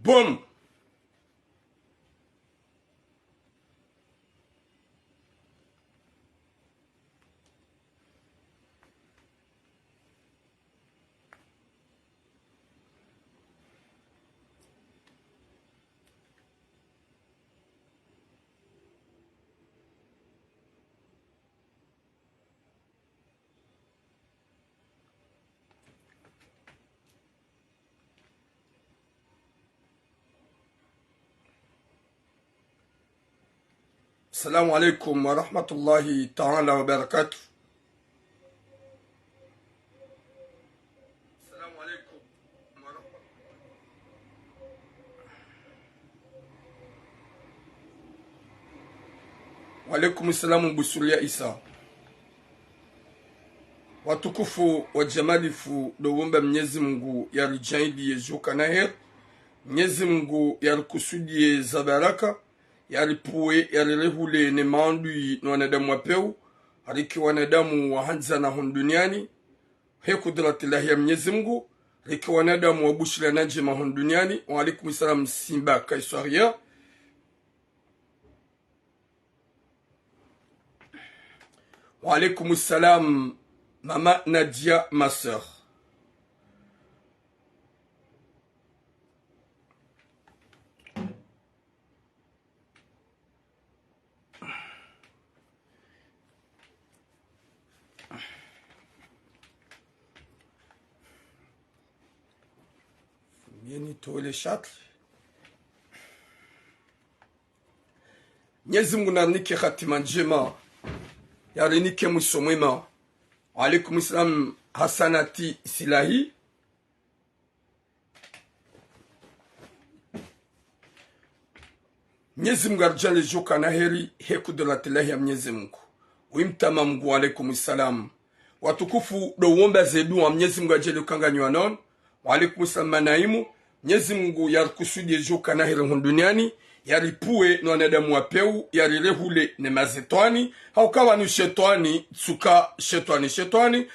Boom. السلام عليكم ورحمة الله تعالى وبركاته. السلام عليكم ورحمة وعليكم السلام بسوريا إسا. Watukufu wa jamalifu dowomba Mwenyezi Mungu yalijahidi yejoka na heri. Mwenyezi Mungu yalikusudie za baraka, yalipue yalirehule ne maandui na wanadamu wapeu, hariki wanadamu wahanza na honduniani, hekudratillahi ya Mwenyezi Mungu, hariki wanadamu wabushila na njema honduniani. Wa alaikum salam Simba Kaisaria. Wa alaikum salam Mama Nadia, ma sœur. Bientôt les châtres. Mwenyezi Mungu na nike khatima njema. Yari nike mwisho mwema. Alaikum salam Hasanati Silahi. Mwenyezi Mungu arjale joka na heri hekudratillahi ya Mwenyezi Mungu. Wimtama Mungu alaikum salam. Watukufu do womba zedu wa Mwenyezi Mungu ajele ukanganywa non. Wa alaikum salam manaimu. Mwenyezi Mungu yalikusudie joka na heri honduniani. Yaripue na wanadamu wapeu, yarirehule ne mazetwani, haukawa ni shetwani, tsuka shetwani,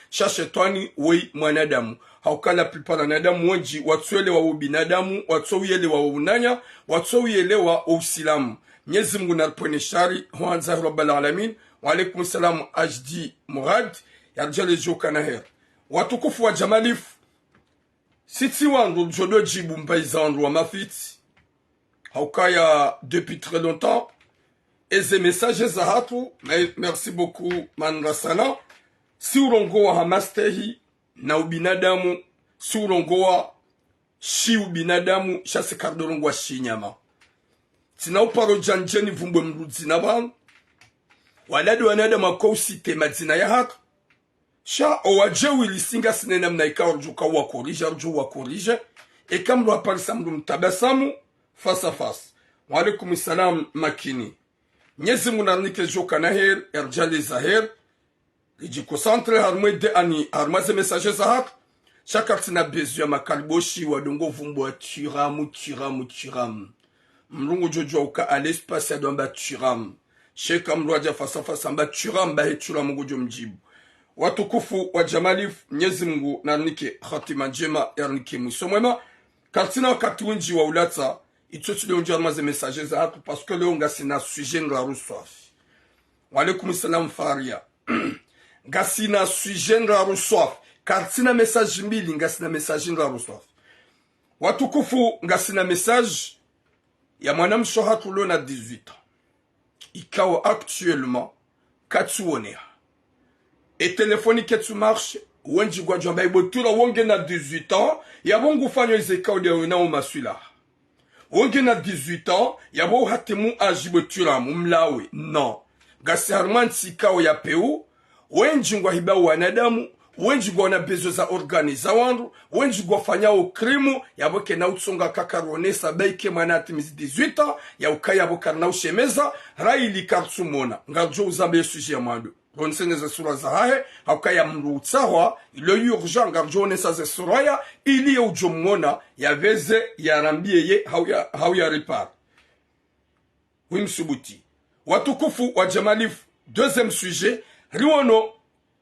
shetwani wei mwanadamu. Haukala plupara wanadamu wenji, watsuele wa ubinadamu, watsouele wa unanya, watsouele wa usilamu. Mwenyezi Mungu narpone shari, huanza rabbal alamin, wa alaikum salam HD Murad, yarjale joka na her. Watukufu wa jamalifu, siti wangu jodo jibu mpaiza wangu wa mafiti, Haukaya depuis très longtemps. Et ces messages zahatu, merci beaucoup manrasana. Si urongoa hamastehi na ubinadamu, si urongoa shi ubinadamu, shase kardorongwa shi nyama. Tina uparo janjeni vumbwe mruzina bang. Waladu wanadama kousi temadzina ya hatu. Sha owajewi lisinga sinena mnaika orjuka wakorije. E kamlu aparisa mru mtabasamu. Face à face. Wa alaikum salam makini. Mwenyezi Mungu nanike joka na her, erjali zahir. Liji concentre harmwe de ani, harmaze message zahat. Chakati na bezu ya makaliboshi wadongo vumbo wa tiramu. Mlungu jojo uka à l'espace ya doamba tiram. Sheka mluaja face à face amba tiram bahe tiram gojo mjibu. Watukufu wa jamalif, Mwenyezi Mungu nanike khatima njema, ernike mwisomwema. Kartina wakati winji wa ulata, itotile unjarmaze messages za hatu parce que leo ngasi na sujet nga ruswafi. Wa alaikum salam Faria. Ngasi na sujet nga ruswafi. Kartina message mbili ngasi na message nga ruswafi. Watukufu ngasi na message ya mwanamsho hatu leo na 18 ans. Ikawa actuellement katsuonea. Et téléphone ketsu marche wenji gwa jamba ibotura wonge na 18 ans ya bongu fanyo izeka ode na umaswila. Wonge na 18 ans, yabo hatemu ajibotura mumlawe. Non. Gasi harman sikao ya peu, wenji ngwa hiba wanadamu, wenji ngwa na bezo za organiza wandu, wenji ngwa fanya ukrimu, yabo kena utsonga kakarone sabaike manati mizi 18 ans, ya ukaya yabo karna ushemeza, raili karsumona. Ngarjo uzambe suje ya mwandu. Ronsene za sura za hae, haukaya mruutsawa, ilo urgent ngarjone sa ze suraya, ili ya ujomona, ya veze, ya rambie ye, hau ya ripar. Wimsubuti. Watukufu wa jamalifu, deuxième sujet, riwono,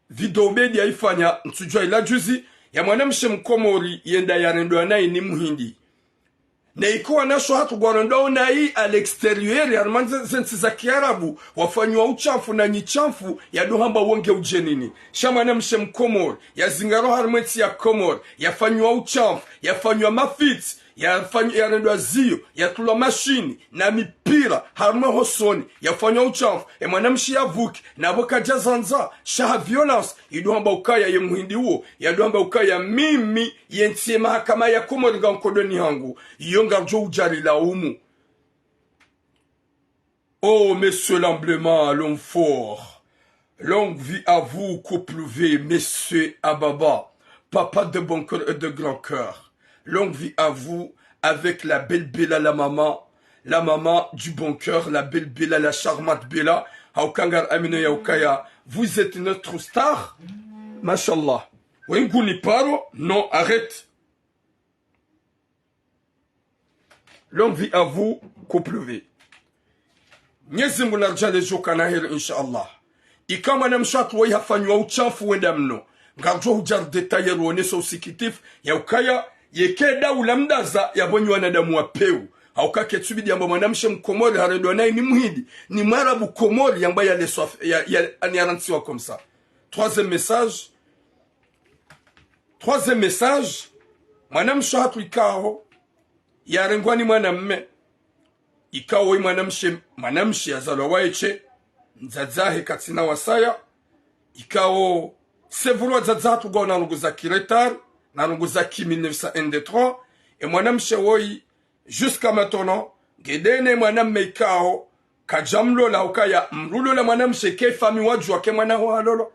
video media ifanya, nsujua ila juzi, ya mwanamshe mkomori, yenda ya rendo anayi ni muhindi. na ikuwa nasho hatu gwarondao na hii al exterieur ya manze zensi za Kiarabu wafanywa uchafu na nyichamfu ya dohamba wonge ujenini shamana mshe mkomor ya zingaro harmeti ya komor yafanywa uchafu yafanywa mafiti ya rendwa ziyo ya tula mashini na mipira harma hosoni yafanywa uchafu mwanamshi ya vuki na boka jazanza shaha violence idohamba ukaya ye muhindi huo ya dohamba ukaya mimi yentie mahakama ya komor nga nkodoni hangu yonga jo ujari la umu. Oh, monsieur l'emblément, l'homme fort. Longue vie à vous, couple V, messieurs Ababa, papa de bon cœur et de grand cœur. Longue vie à vous, avec la belle Bella, la maman du bon cœur, la belle Bella, la charmante Bella. Haukangar Amine Yaukaya, vous êtes notre star. Mashallah. Wenguni paro, non, arrête. Longue vie à vous, couple V. Nyezi munarja lejo kanahir inshallah. Ikama na mshatu wa yafanywa uchafu wenda mno. Ngarjo hujar detaye ruoneso usikitif ya ukaya yekeda ulamdaza ya bonyi wanadamu wa peu. Haukake tsubidi yamba mwanamshe mkomori haredwa nae ni muhidi. Ni marabu komori yamba ya leswaf ya aniarantiwa komsa. Troisième message. Mwanamshe hatu ikao ya rengwani mwanamme. Ikawo mwanamshi azalwa waeche nzadzahe katina wasaya ikawo sevulwa nzadzatu go na rungu za kiretar na rungu za ki 1993 mwanamshi woi jusqu'à maintenant gedene mwanamme ikawo kajamlo la ukaya mrulo la mwanamshi ke fami wajua ke mwana ho halolo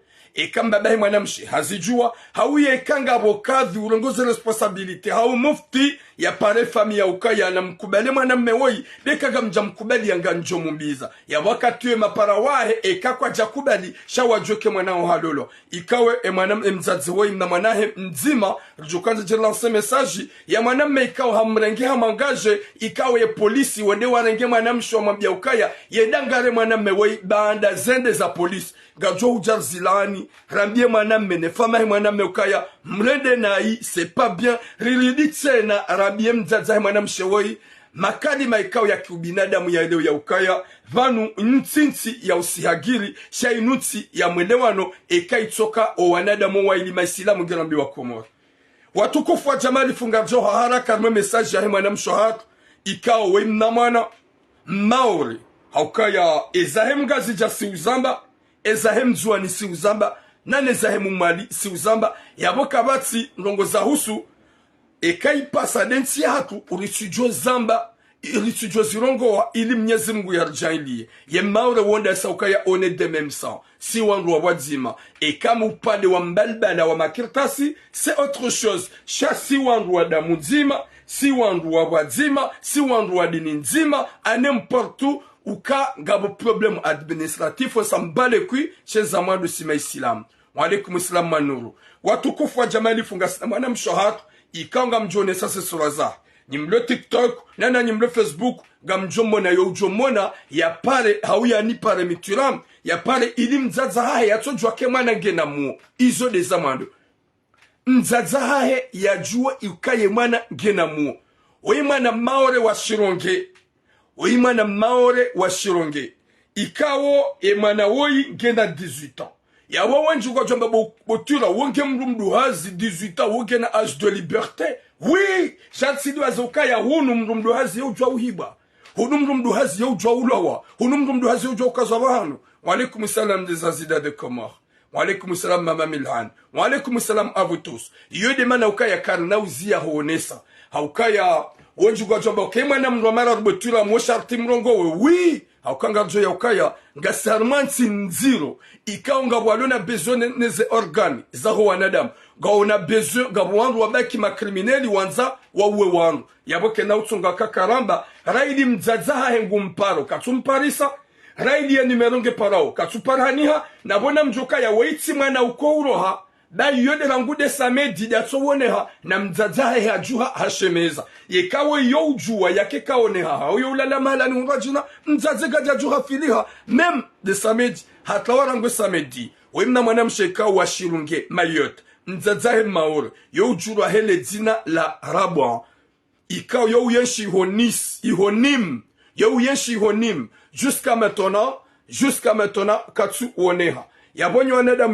kamba bae mwanamshi hazijua hauye kanga bokadhi urongoze responsabilite hau mufti ya pare fami ya ukaya na mkubali mwanamme woi dekaga mja mkubali ya nganjo mumbiza ya wakati mapara wahe kakwa jakubali shawajoke mwanao halolo ikawe mwanamme mzazi woi na mwanahe mzima rujukanza jilanse mesaji ya mwanamme ikawe hamrenge hamangaje ikawe ya polisi wende warenge mwanamshi wa mambia ukaya yedangare mwanamme woi baanda zende za polisi gajo ujar zilani rambie mwanamme ne fama mwanamme ukaya mrende na hii c'est pas bien rilidi tsena rabie mzaza mwanamshe woi makali maikao ya kiubinadamu ya leo ya ukaya vanu ntsinsi ya usihagiri shainutsi ya mwelewano ekaitoka o wanadamu wa ilima islamu gerambi wa Komoro watukufu wa jamali fungajo haraka mwe message ya mwanamshe hatu ikao we mnamwana maori haukaya ezahem gazi ja siuzamba ezahem zuani siuzamba nane ezahem mali siuzamba yaboka batsi ndongo za husu ekaipasa densi hatu uritujo zamba iritujo zirongoa ili mnyezi Mungu yarjailie ye maure wonda sauka ya one de même sang si wandu wa wadzima kama upande wa mbalbala wa makirtasi c'est autre chose si wandu wa damu nzima si wandu wa wadzima si wandu wa dini nzima a n'importe où uka ngabo problème administratif sambale kui chez zamando sima islam wa alaikum islam manuru watukufu wa jamali funga mwana mshohatu ikanga mjone sasa suraza nimlo TikTok nana nimlo Facebook gamjomo na yojomona ya pare hauya ni pare mituram ya pare ili mzaza hahe yatojwa kemana ngena mu izo de zamando mzaza hahe yajua ikaye mwana ngena mu oimana maore wa shironge ikawo emana woi ngena 18 ans ya wawanji kwa jamba botura wonge mrumdu hazi 18 ans wonge na âge de liberté oui chatsidu azoka ya hunu mrumdu hazi yojwa uhiba hunu mrumdu hazi yojwa ulawa hunu mrumdu hazi yojwa ukazabahanu wa alaikum salam des azida de Comores wa alaikum salam mama Milhan wa alaikum salam à vous tous yode mana ukaya karna uzia hoonesa haukaya wanji kwa jamba kema na mromara botura mo sharti mrongo oui haukanga jo ya ukaya ngasarmanti nziro ikaunga walona besoin neze organe za wanadamu gaona besoin gabwandu wabaki makriminali wanza wawe wandu yaboke na utunga kakaramba raidi mzazaha hengu mparo katumparisa raidi ya nimeronge parao katuparaniha nabona mjoka ya waiti mwana uko uroha da yode rangude samedi datso woneha na mzazaha ya juha hashemeza yekawe yojua yake kaoneha hauyo ulala mala ni urajina mzazega ja juha filiha mem de samedi hatlawarangwe samedi wemna mwana msheka wa shirunge mayot mzazahe maoro yojura hele dina la rabwa Ika yo yenshi ihonim. Yo yenshi ihonim. Jusqu'à maintenant, katsu uoneha. Yabonyo aneda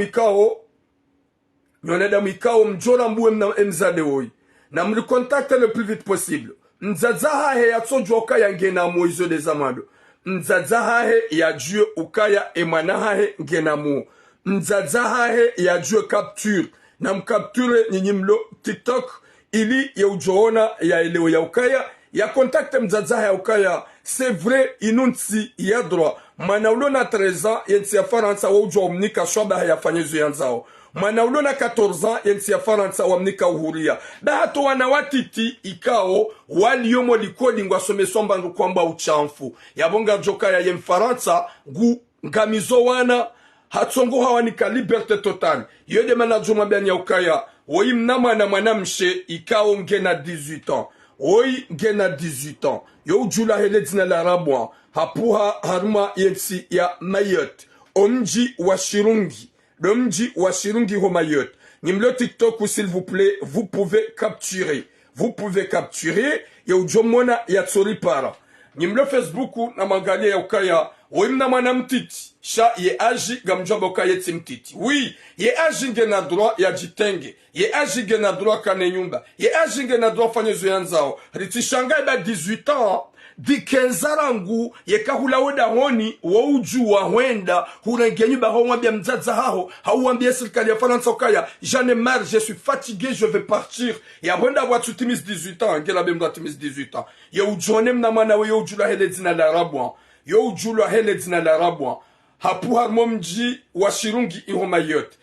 mikao mjora mbuwe mzade oi. Na mlikontakte le plus vite possible. Nzadzaha he yatsojo ukaya ngena moizo de zamado. Nzadzaha he ya Dieu ukaya emanaha he ngena mo. Nzadzaha he ya Dieu capture. Na mcapture nyimlo TikTok ili ya ujoona ya eleo ya ukaya. Ya kontakte mzadzaha ya ukaya. C'est vrai inunsi ya droit. Mana ulona 13 ans yensi ya faransa wa ujo omnika shwaba ya fanyezu yanzao. Mana ulona 14 ans yensi ya faransa wa mnika uhuria. Da hato wanawatiti ikao wali yomo likoli ngwa somesomba kwamba uchamfu. Yabonga joka ya yem faransa gu ngamizo wana hatsongo hawanika liberte total. Yode mana juma biani ya ukaya. Woyi mnama na manamshe ikao ngena 18 ans. Oi ngena 18 ans. Yo ujula hele dina la rabwa. Hapuha haruma yensi ya Mayotte. Omji wa Shirungi. Le mji wa Shirungi ho Mayotte. Nimlo TikTok, s'il vous plaît, vous pouvez capturer. Vous pouvez capturer. Yo ujomona ya tsori para. Nimlo Facebook na mangalia ya ukaya. Oimna mana mtiti. Sha ye aji gamjomba ukaya timtiti. Oui, ye aji ngena droit ya jitenge. Ye aji ngena droit kane nyumba. Ye aji ngena droit fanyezo yanzao. Riti shanga eba 18 ans. Di kenzarangu yeka hulaweda honi wa uju wa huenda hurengenyu ba hawambia mzaza hao hawambia serikali ya Faransa ukaya j'en ai marre, je suis fatigué, je vais partir ya huenda watu timis 18 ans ngela bemda timis 18 ans ya ujone mnamana we ujula hele dina la rabwa yo ujula hele dina la rabwa hapu harmo mji wa Shirungi iho Mayotte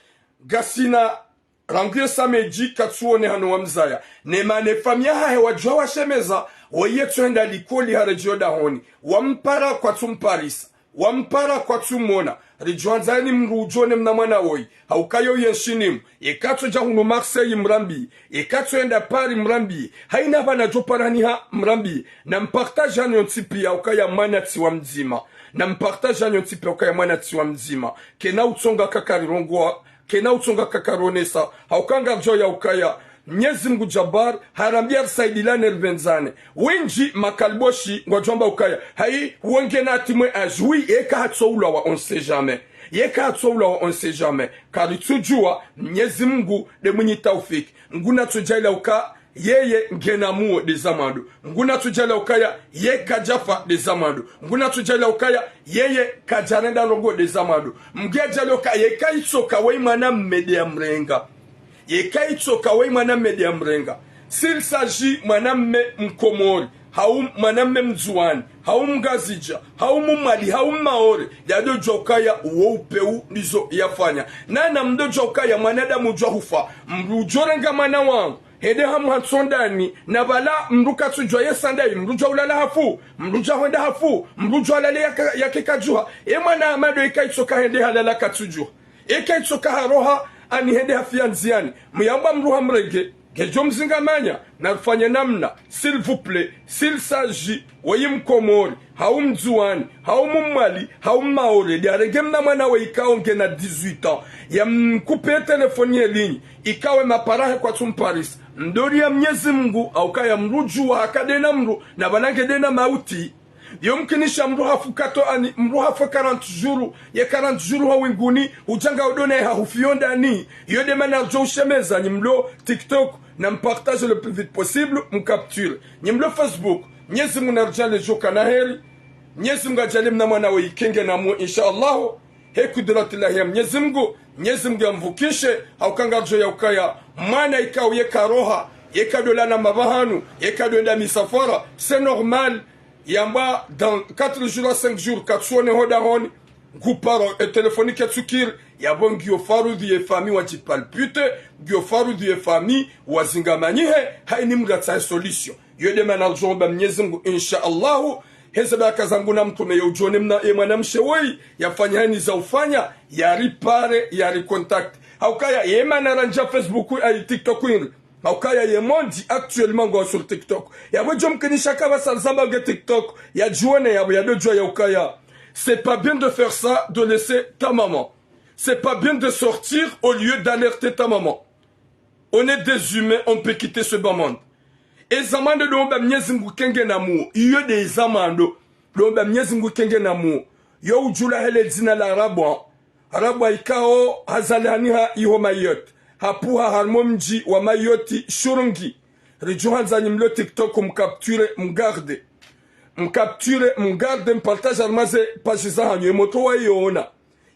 gasina ranguye sameji katsuone hano wa mzaya nemane famia hahe wajua wa shemeza Oye tuenda likoli harejio da honi. Wampara kwa tumparisa. Wampara kwa tumona. Rijuanzani mrujone mnamana oi. Haukayo yenshinimu. Ekato jahunu Marseille mrambi. Ekato enda Paris mrambi. Haina bana joparani ha mrambi. Na mpartage hanyo ntipi ya ukaya manati wa mzima. Na mpartage hanyo ntipi ya ukaya manati wa mzima. Kena utsonga kakarirongoa. Kena utsonga kakaronesa. Haukanga jo ya ukaya. Mwenyezi Mungu Jabbar harambia saidilane rvenzane wenji makalboshi ngwajomba ukaya hai wongena atimwe ajui eka hatsoula wa on sait jamais yeka hatsoula wa on sait jamais kari tujua Mwenyezi Mungu de mwenye taufiki nguna tujaila uka yeye ngena muo de zamando nguna tujaila ukaya ye kajafa de zamando nguna tujaila ukaya yeye kajarenda rongo de zamando mgeja uka yeka itsoka weimana mmede ya mrenga Yekaitsoka we mwaname dia mrenga. S'il s'agit mwaname mkomori, haum mwaname mzuani, haum gazija, haum mali, haum maore, yado jokaya uopeu nizo yafanya. Nana mdo jokaya mwanada mujwa hufa, mrujorenga mana wangu. Hede hamu hatsondani, na bala mruka tujwa yesandai, mrujwa ulala hafu, mrujwa huenda hafu, mrujwa lale yake kajuha. Emana amado yekaitsoka hende halala katujua. Yekaitsoka haroha, ani hende hafia nziani muyamba mruha mrege gejo mzingamanya na rufanya namna s'il vous plaît s'il s'agit wayi mkomori hau mzuani hau mumali hau maore diarege mnamana we ikao ngena 18 ans ya mkupe telefoni ya linyi ikawe maparahe kwa tumparis mdori ya Mwenyezi Mungu au kaya mruju wa hakadena mru na banange dena mauti yomkinisha mruhafu kato ani mruhafu 40 jours ye 40 jours hawinguni ujanga odone hahufionda ni yode mana jo shemeza nyimlo TikTok na mpartage le plus vite possible mcapture nyimlo Facebook Mwenyezi Mungu narja le joka na heri Mwenyezi Mungu ajalie na mwana we ikenge na mu inshallah hekudratillahi Mwenyezi Mungu amvukishe haukanga jo ya ukaya mana ikao ye karoha ye kadola na mabahanu ye kadola misafara c'est normal Yamba dans 4 jours à 5 jours katsuone hoda honi guparo et téléphonique tsukir yabon giofaru die famille wachipalpute giofaru die famille wazingamanyihe haini mgatsa solution yode manaljo ba Mwenyezi Mungu inshallah hezaba kazangu na mtume yojone mna emana mshewei yafanya hani za ufanya ya ripare ya recontact haukaya yemana ranja Facebook ay TikTok in Haukaya yemondi actuellement go sur TikTok. Yabo jom kenisha kaba salzamba ge TikTok. Ya juone yabo ya dojo ya ukaya. C'est pas bien de faire ça, de laisser ta maman. C'est pas bien de sortir au lieu d'alerter ta maman. On est des humains, on peut quitter ce bas monde. ezamando domba Mwenyezi Mungu kenge na muo iyo de ezamando domba Mwenyezi Mungu kenge na muo yo ujula hele zina la Arabwa ikao hazalaniha iho mayot hapuha harmo mji wa mayoti shurungi rijuhanza nimlo TikTok mgarde mpartage armaze page za hanyo moto wa yona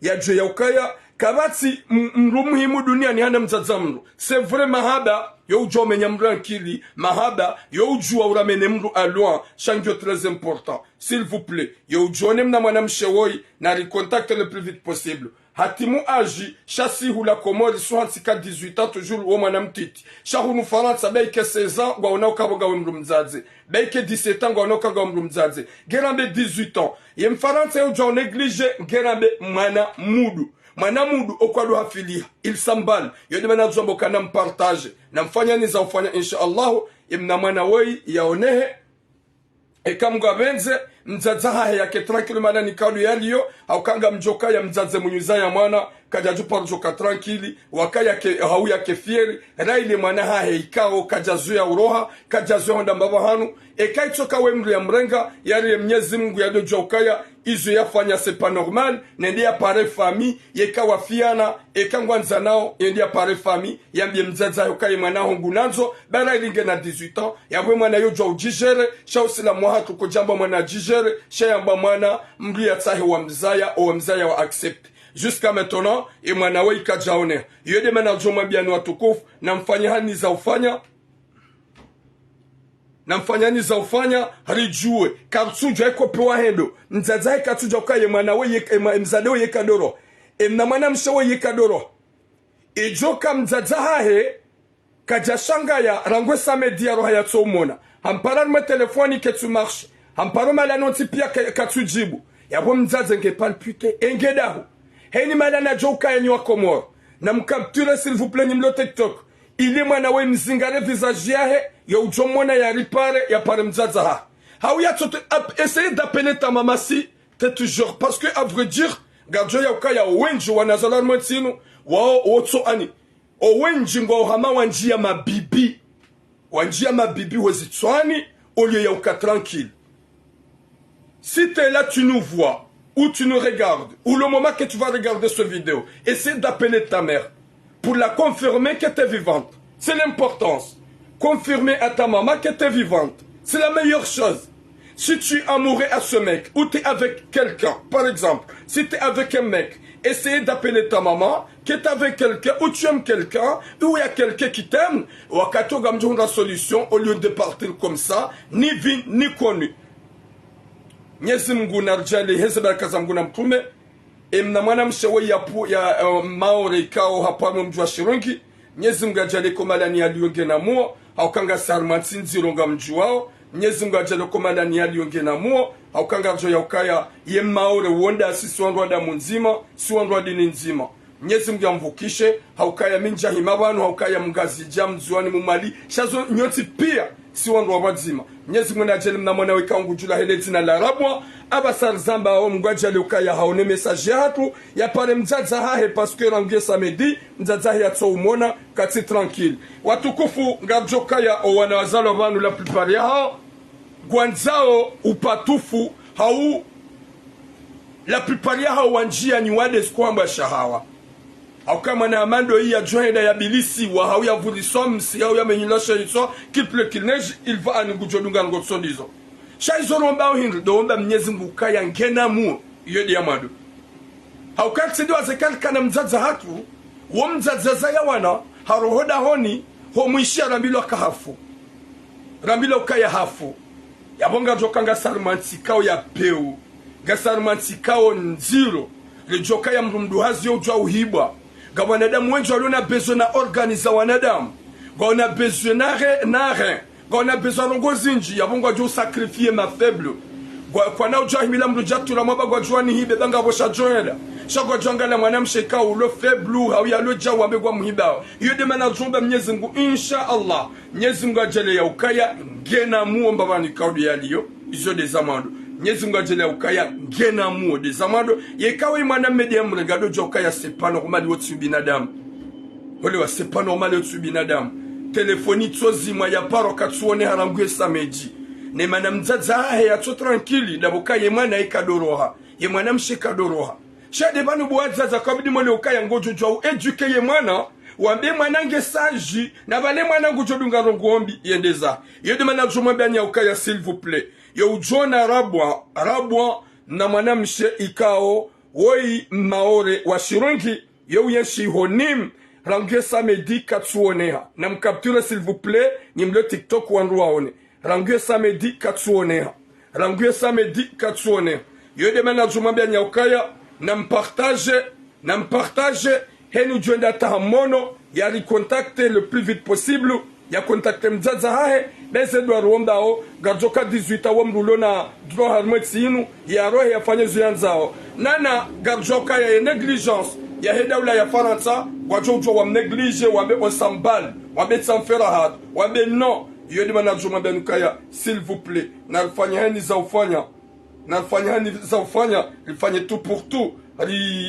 ya jwe ya ukaya kabati mrumuhimu dunia ni hana mzazamru c'est vrai mahaba yo ujo menya mrankili mahaba yo ujo uramene mru aloin changio très important s'il vous plaît yo ujo nemna mwana mshewoi na recontacte le plus vite possible hatimu aji chassi hula komori 64 18 ans toujours wo mwana mtiti shahunu faransa beike 16 ans gwa onauka boga wemru mzaze beike 17 ans gwa onauka gwa wemru mzaze gerambe 18 ans yem faransa yo ujo néglige gerambe mwana mudu okwado hafilia il sambal yode bana zombo kana mpartage na mfanya niza ufanya inshallah imna mwana wei yaonehe ekamgwa benze mzazaha yake tranquille mana nikalu yaliyo au kanga mjoka ya mzaze munyuza ya mwana kaja jupa mjoka tranquille wakaya ke hau yake fieri raile mwana hahe ikao kaja zuya uroha kaja zuya honda mbaba hanu ekaitoka wemru ya mrenga yari Mwenyezi Mungu yado jokaya izo yafanya c'est pas normal nende ya pare famille yeka wafiana ekangwa nzanao nende ya pare famille yambie mzaza yokaye mwana hongu nazo bara ilinge na 18 ans yabwe mwana yojo ujijere shausila mwaha tukojamba mwana jijere shayamba mwana mri ya tsahe wa mzaya wa accept jusqu'à maintenant et mwana we ikajaone yode mana joma biani watukufu na mfanyani za ufanya harijue katsujo eko pewa hendo mzaza katsujo kaye mwana we mzade we yekadoro na mwana mshawe yekadoro ejoka mzaza hahe kajashanga ya rangwe samedi ya roha ya tsomona hampara me telefoni ketu marche hamparo malanoti pia katsujibu yabo mzaza nge palpite engedahu heni malana joka yenye wakomoro na mkapture s'il vous plaît nimlo TikTok ili mwana we mzingare visage yahe ya ujomona ya ripare ya pare mzaza ha hau ya tsote essayer d'appeler ta maman si t'es toujours parce que à vrai dire garjo ya ukaya wenji wanazalar mwetsinu wao otso ani owenji ngo hama wanjia mabibi wezitswani au lieu ya uka tranquille si t'es là tu nous vois ou tu nous regardes ou le moment que tu vas regarder cette vidéo essaie d'appeler ta mère pour la confirmer que tu es vivante. C'est l'importance. Confirmer à ta maman que tu es vivante. C'est la meilleure chose. Si tu es amoureux à ce mec, ou tu es avec quelqu'un, par exemple, si tu es avec un mec, essaye d'appeler ta maman, que tu es avec quelqu'un, ou tu aimes quelqu'un, ou il y a quelqu'un qui t'aime, ou à Kato la solution, au lieu de partir comme ça, ni vu, ni connu. Nyezi Mungu narjali, hezeba kaza Mungu na mtume, emna mwana mshewe ya maore ikao hapa mjua shirungi Mwenyezi Mungu ajale komalani alionge na muo haukanga sarmanti nzironga mjuao Mwenyezi Mungu ajale komalani alionge na muo haukanga jo ya ukaya ye maore wonda sisi wandwada munzima si wandwa dini nzima Mwenyezi Mungu amvukishe haukaya minja himabanu haukaya mgazi jam zuani mumali shazo nyoti pia si wandwa wadzima Mwenyezi Mungu ajale mna mwana wekangu jula hele zina la rabwa abasar zamba o mgwaja lukaya haone message hatu ya pare mzaza hahe parce que rangie samedi mzaza ya tsoumona kati tranquille watukufu ngabjoka ya wana wazalo vanu la plupart ya hao gwanzao upatufu hau la plupart ya hao wanjia ni wade skwamba shahawa au kama na amando hii ya joenda ya bilisi wa hau ya vulisomsi hau ya menyilosha iso kiple kilnej il va anigujodunga ngotsonizo Shaizoro mbao hindu doomba Mwenyezi Mungu kaya ngena muo yodi ya madu haukati dio azekali kana mzaza hatu wo mzaza ya wana harohoda honi ho mwishia rambilo kaya hafu yabonga jokanga sarmanti kao ya peu ga sarmanti kao nziro le joka ya mrumduhazi yo ujwa uhibwa ga wanadamu wenjo alona bezo na organiza wanadamu ga wana bezo na ren on a besoin de ngozinji yabongwa jo sacrifier ma faible kwa na ujwa himila mrujatu la mwaba kwa jwani hibe banga bosha joela shagwa jwanga la mwanamsheka ulo faible au ya lo jawa begwa muhibao yode mana jomba Mwenyezi Mungu insha Allah Mwenyezi Mungu ajele ya ukaya ngena muomba bani kaudi yaliyo izo des amando Mwenyezi Mungu ajele ya ukaya ngena muo des amando yekawe mwana medium regado jokaya c'est pas normal au-dessus binadamu wale wa c'est pas normal au-dessus binadamu telefoni tsozi mwa ya paro katsuone harangue samedi ne mana mzaza hahe ya tso tranquille daboka ye mwana ikadoroha ye mwana mshikadoroha shade banu bwaza za kabidi mole ukaya ngojo jwa eduke ye mwana wambe mwanange saji na bale mwanangu jodunga rongombi yendeza yede mana juma banya ukaya s'il vous plaît yo ujona rabwa na mwanamshe ikao woi maore wa shirongi yo yeshi honim rangue samedi katsuoneha na mkapture s'il vous plaît nimle TikTok wandu waone rangue samedi katsuoneha rangue samedi katsuoneha yede mana juma banya ukaya na mpartage henu juenda tahamono yari contacter le plus vite possible ya contacter mzaza hahe bese do ruomba o garjoka 18 awom rulona dro harmeti inu ya rohe ya fanye zuyanzao nana garjoka ya negligence ya hedaula ya faransa wajojo wa neglige wabe osambal wabe tsamferahat wabe non yodi manajuma benukaya s'il vous plaît na fanye hani za ufanya rifanye tout pour tout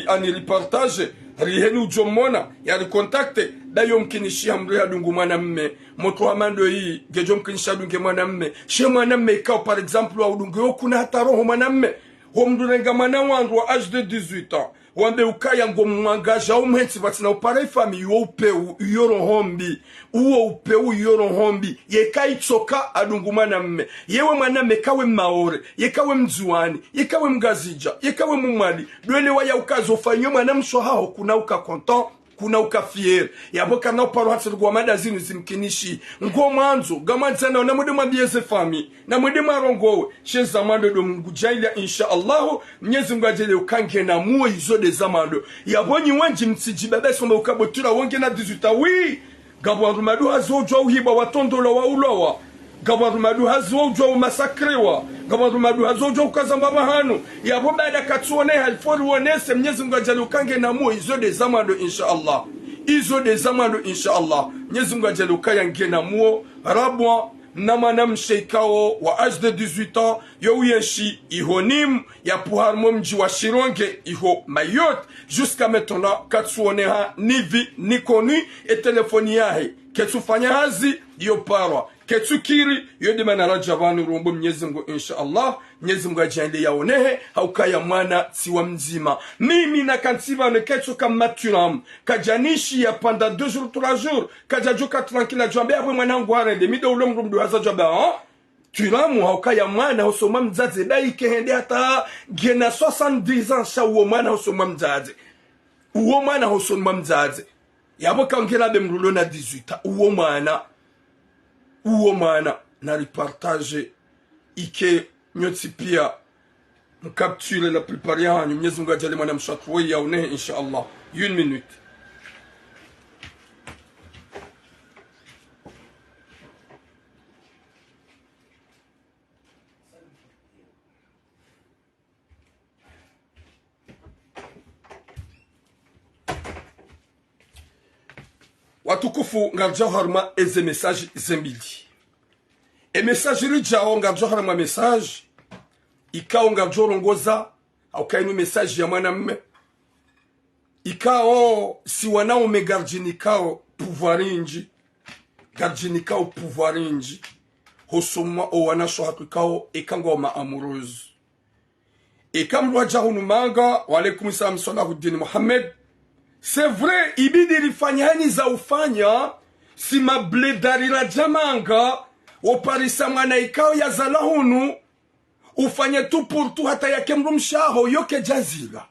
ani ripartage rihenu jomona ya rikontakte dayo mkinishia mrea dungu mwanamme moto amando hii gejo mkinisha dunge mwanamme she mwanamme ikao par exemple wa udunge okuna hata roho mwanamme homdurenga mwana wandu wa âge de 18 ans wambe ukaya ngo mwangaja umhensi batina upare fami yo upeu yoro hombi uo upeu yoro hombi yekai tsoka adungu mwanamme yewe mwanamme kawe maore yekawe mzuani yekawe mgazija yekawe mumali dwele waya ukazo fanyo mwanamsho hao kuna uka content kuna uka fier yaboka na paro hatsu kwa madazini zimkinishi ngo mwanzo gamanzana na mude mwabieze fami na mude marongowe she zamando do mgujaila insha Allah Mwenyezi Mungu ajele ukange na muo izo de zamando yabonyi wanji mtsiji baba soma ukabotura wonge na 18 wi gabwa madu hazojo uhiba watondolo wa ulowa gabwa madu hazojo masakrewa gabwa madu hazojo ukazamba mahanu yabo baada katsuone halfori wonese Mwenyezi Mungu ajele ukange na muo izo de zamando insha Allah izo de zamando insha Allah Mwenyezi Mungu ajele ukange na muo rabwa na mwanamshe ikao wa âge de 18 ans yo yeshi ihonim ya puharmo mji wa Shironge iho Mayotte jusqu'à maintenant katsuoneha nivi nikoni e telefoni yahe ketufanya hazi yo parwa ketukiri yo de manara javanu rombo Mwenyezi Mungu insha Allah Mwenyezi Mungu ajende yaonehe haukaya mwana siwa mzima mimi na kantiba ne ketu kama maturam kajanishi ya panda 2 jours 3 jours kajajuka tranquille jombe hapo mwanangu arende mido ulomru mdu haza jobe turamu haukaya mwana usoma mzaze dai kehende hata gena 70 ans sha uo mwana usoma mzaze uo mwana usoma mzaze yabo kangela be mrulo na 18 uo mwana na reportage ike nyoti pia mkapture la plupart yanyu Mwenyezi Mungu ajali mwana mshatwe yaone insha Allah 1 minute watukufu ngarja harma eze message zembili e message rijao ngarja harma message ikao ngarjo rongoza au kainu message ya mwanamme ikao si wanao megarjinikao pouvoirinji garjinikao pouvoirinji hosoma o wanasho hakikao ikangoma amoureuse ikamrwa jahunu manga wa alaykum salam salahuddin Muhammad. C'est vrai, ibidi rifanyani za ufanya si mabledari la jamanga oparisa mwana ikao ya zalahunu ufanye tu pour tu hata yake mrumshaho yoke jazira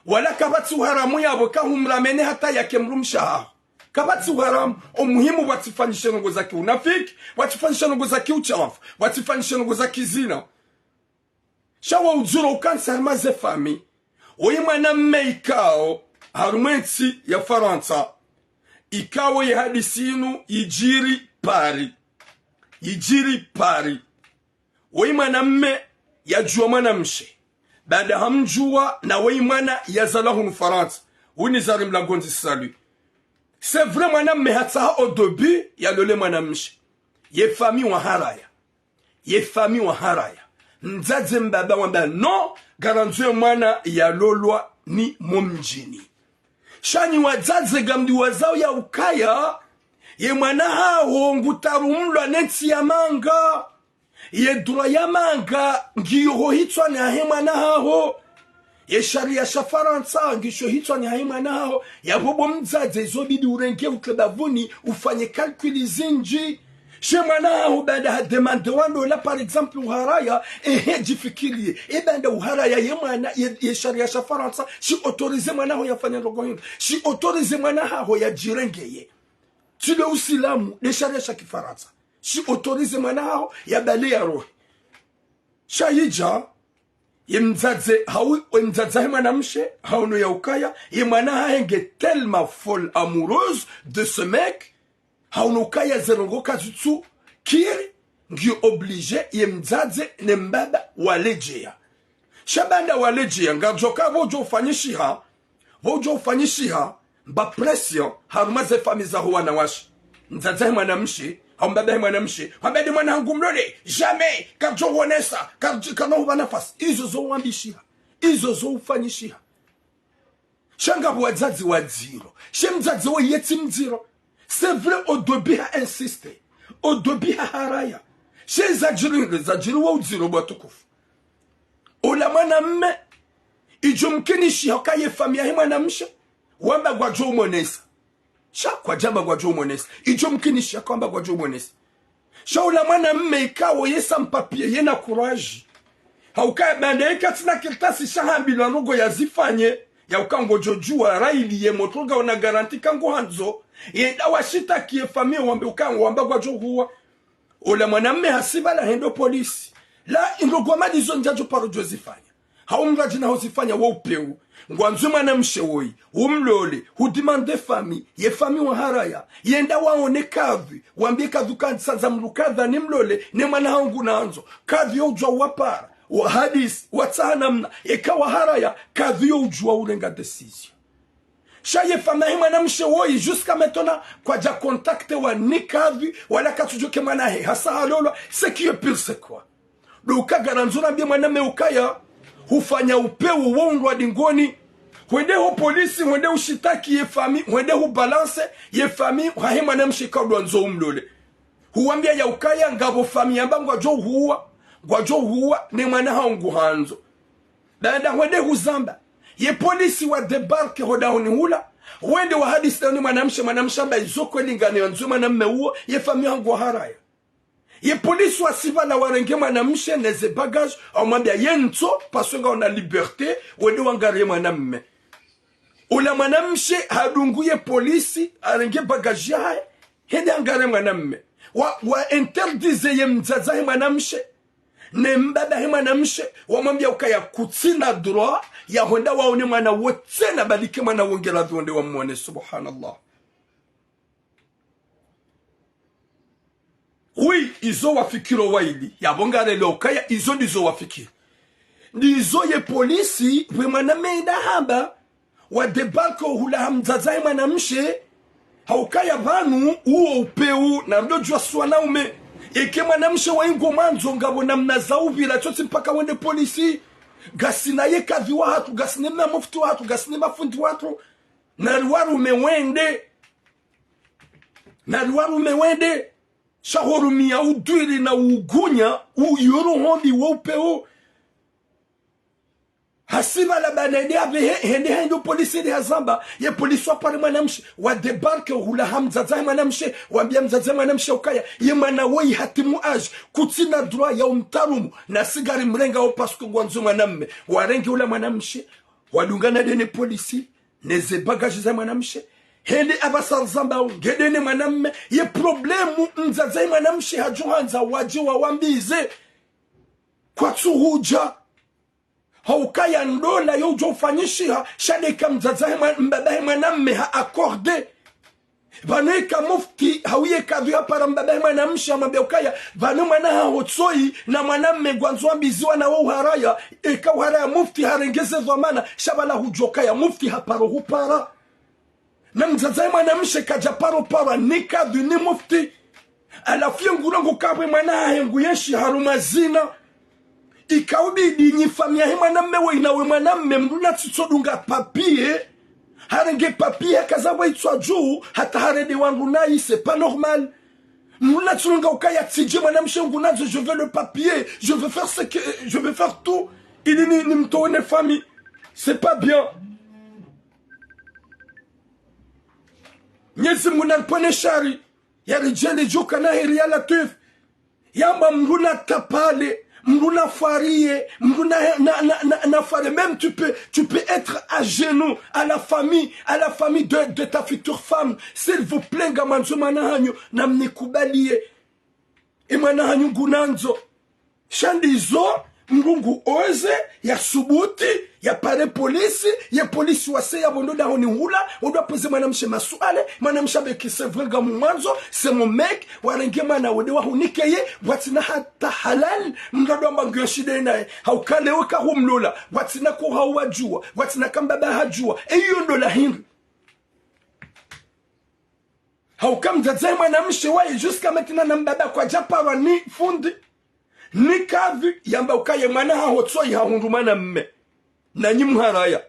wala kabatsu haramu yabo kahumramene hata yake mrumshaho kabatsu haramu umuhimu watifanyishe ngo za kiunafiki watifanyishe ngo za kiuchafu watifanyishe ngo za kizina shawa ujuro ukansa maze fami oyi mwana meikao harumenti ya Faransa ikawo ya hadisinu yijiri pari oyi mwana mme ya juwa mwana mshe baada hamjua na oyi mwana ya zalahunu Faransa uni zarim la gondi salu c'est vrai mwana mme hata au début ya lole mwana mshe ye famille wa haraya nzaze mbaba wamba no garanzwe mwana ya lolwa ni momjini shani wazaze gamdi wazao ya ukaya ye mwana hao ngutarumlwa netsi ya manga ye dura ya manga ngiyo hitwa ni ahe mwana hao ye sharia sha Faransa ngisho hitwa ni ahe mwana hao ya bobo mzaze zobidi urenge utlebavuni ufanye kalkuli zinji she mwana hao bada ha demande wando la par exemple uharaya jifikirie banda uharaya ye mwana ye sharia sha Faransa shi autorize mwana hao yafanya rogo hiyo shi autorize mwana hao ya jirengeye tu le usilamu le sharia sha Kifaransa shi autorize mwana hao ya bale ya roho shayija ye mzaze mwanamshe hauno ya ukaya ye mwana haenge tellement folle amoureuse de ce mec hauno ukaya zerongo kazutsu kiri ngiyo oblige ye mzaze ne mbaba walejea shabanda walejea ngajoka vojo ufanyishiha mba pression harumaze famiza huwa na washi mzaze mwanamshe hambebe mwanamshe hambebe mwanangu mlole jamais kajo wonesa kano huwa nafasi izo zo wambishiha izo zo ufanyishiha shanga wazazi wa zero she mzazi wa yeti mziro c'est vrai au début ha insisté au début ha haraya she zajiri wa uziro bwatukufu ola mwanamme ijumkinishi hakaye famia mwanamshe wamba gwajo monesa kwa jamba gwajo monesa ijumkinishi kwamba gwajo monesa shaula mwanamme ikawo yesa mpapie yena courage hauka bandeka tina kirtasi shahambilo nugo yazifanye ya ukango jojua raili ye motoga ona garanti kango hanzo yenda washita kie famia wambe ukango wamba gwajo huwa ola mwanamme hasiba la hendo polisi la indogoma dizo njajo paro jozifanya haumrajina hosifanya wa upeu ngwanzu mwanamshe woi umlole hudimande fami ye fami wa haraya yenda waone kavi wambie kavu kansa mlukadha ni mlole ne mwana hangu nanzo kavi ujwa wapara wa hadis watsanamna ikawa haraya kavi ujwa urenga decision shaye fami mwanamshe woi jusqu'à maintenant kwa ja contacte wa ni kavi wala katujoke mwanahe hasa halolo ce qui est pire c'est quoi luka garanzura mbie mwaname ukaya hufanya upeu wongwa dingoni wende ho polisi wende ushitaki ye fami wende hu balance ye fami hahema na mshika udwanzo umlole huambia ya ukaya ngabo fami yamba ngwajo huwa ne mwana hangu hanzo dada wende huzamba ye polisi wa debarke hodahoni hula wende wa hadisi ni mwanamshamba izoko lingane wanzo mwanamme huo ye fami hangu haraya ye polisi wa sivala warenge mwanamshe neze bagage amwambia yento pasonga ona liberté wende wangare mwanamme ula mwanamshe hadunguye polisi arenge bagage yae hende angare mwanamme wa interdize ye mzaza mwanamshe ne mbaba mwanamshe wamwambia ukaya kutsina droit ya honda waone mwana wote na balike mwana wongela dhonde wa muone subhanallah. Oui, izo wafikiro waili ya bongare lokaya izo ndizo wafikiro ndizo ye polisi we mwaname ida hamba wa debarko hula hamzaza mwanamshe haukaya banu uo upeu na mdojwa suana ume eke mwanamshe wa ingo manzo ngabo na mnazauvira chote mpaka wende polisi gasina ye kavi wa hatu gasine maftu watu gasine mafundi watu na ruwaru mewende shahorumia udwiri na ugunya uyoro hondi wopeo hasiba la banade ave hende polisi de hazamba ye polisi wa pare mwanamshe wa debarke hula hamzaza mwanamshe wambia mzaza mwanamshe ukaya ye mwana woi hatimu age kutina droit ya umtarumu na sigari mrenga o pasko gwanzo mwanamme warengi ula mwanamshe wadungana dene polisi neze bagage za mwanamshe hende abasar zamba ngedene mwanamme ye problemu mzaza mwanamshe hajuhanza waje wa wambize kwa tsuhuja haukaya ndola yo ufanyishiha shadeka mzaza mbabahe mwanamme ha accorde vaneka mufti hawiye kadhuya para mbabahe mwanamshe amwambia ukaya vanu mwana hotsoi na mwanamme gwanzwa mbiziwa na uharaya eka uharaya mufti harengeze dhamana shabala hujokaya mufti haparo hupara na mzaza mwanamshe kajaparo para nikadhu ni mufti alafia ngurangu kabwe mwana hengu yeshi harumazina ikaubidi nyifamia mwanamme we inawe mwanamme mduna tsodunga papie harenge papier kazawa itwa juu hata harede wangu nai, c'est pas normal. Muna tsunga ukaya tije mwanamshe ngunazo, je veux le papier, je veux faire ce que je veux faire tout. Il ni mtone famille, c'est pas bien. Nyezi muna pone shari ya rijele joka na heri ya latif yamba mruna tapale mruna farie mruna na farie. Même tu peux être à genoux à la famille de ta future femme. S'il vous plaît gamanzo manahanyo na mnikubalie e manahanyo gunanzo shandizo mrungu oze ya subuti ya pare polisi ya polisi wase ya bondo da honi hula odo pose mwanamshe masuale mwanamshe beki sevrenga mwanzo c'est mon mec warenge mana wode wa hunikeye watina hata halal mndado mbangyo shide naye haukale weka humlola watina ko hawajua watina kambaba hajua eyo ndo la hindi haukam dzaye mwanamshe wae jusqu'à maintenant na mbaba kwa japara ni fundi ni kavi yamba ukaye mwana hahotso yahundumana mme na nyimharaya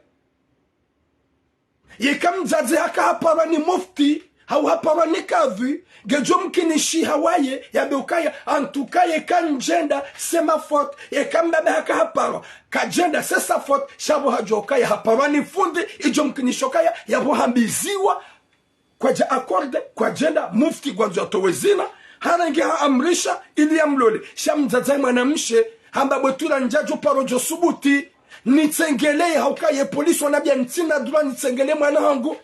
yekamzaze haka hapara ni mufti hau hapara ni kavi gejo mkinishi hawaye yabe ukaya antukaye kanjenda sema faute yekambabe haka hapara kajenda sesa faute shabo hajokaye hapara ni fundi ijo mkinishokaya yabo hambiziwa kwa ja akorde kwa jenda mufti kwa jatowezina harange amrisha ili amlole shamzaza mwanamshe hamba botura njajo parojo subuti nitsengeleye haukaye polisi wanabia ntina dura nitsengele mwana hangu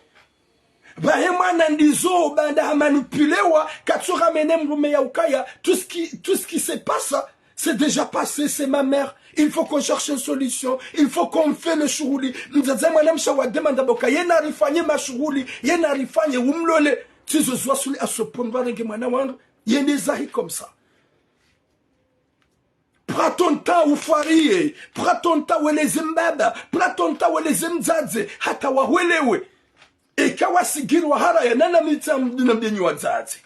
bahe mwana ndizo banda hamanipulewa katsura mene mrume ya ukaya tout ce qui se passe c'est déjà passé, c'est ma mère. Il faut qu'on cherche une solution. Il faut qu'on fait le shughuli. Mzaza mwanamsha wa demanda boka yena rifanye mashughuli yena rifanye umlole tizo zwa suli asopondwa renge mwana wangu yene zahi comme ça. Prends ton temps ufarie, prends ton temps weleze mbaba, prends ton temps weleze mzaze, hata wahwelewe. Eka wasigiri wa haraya nana mita mdinambia nyuadzaze.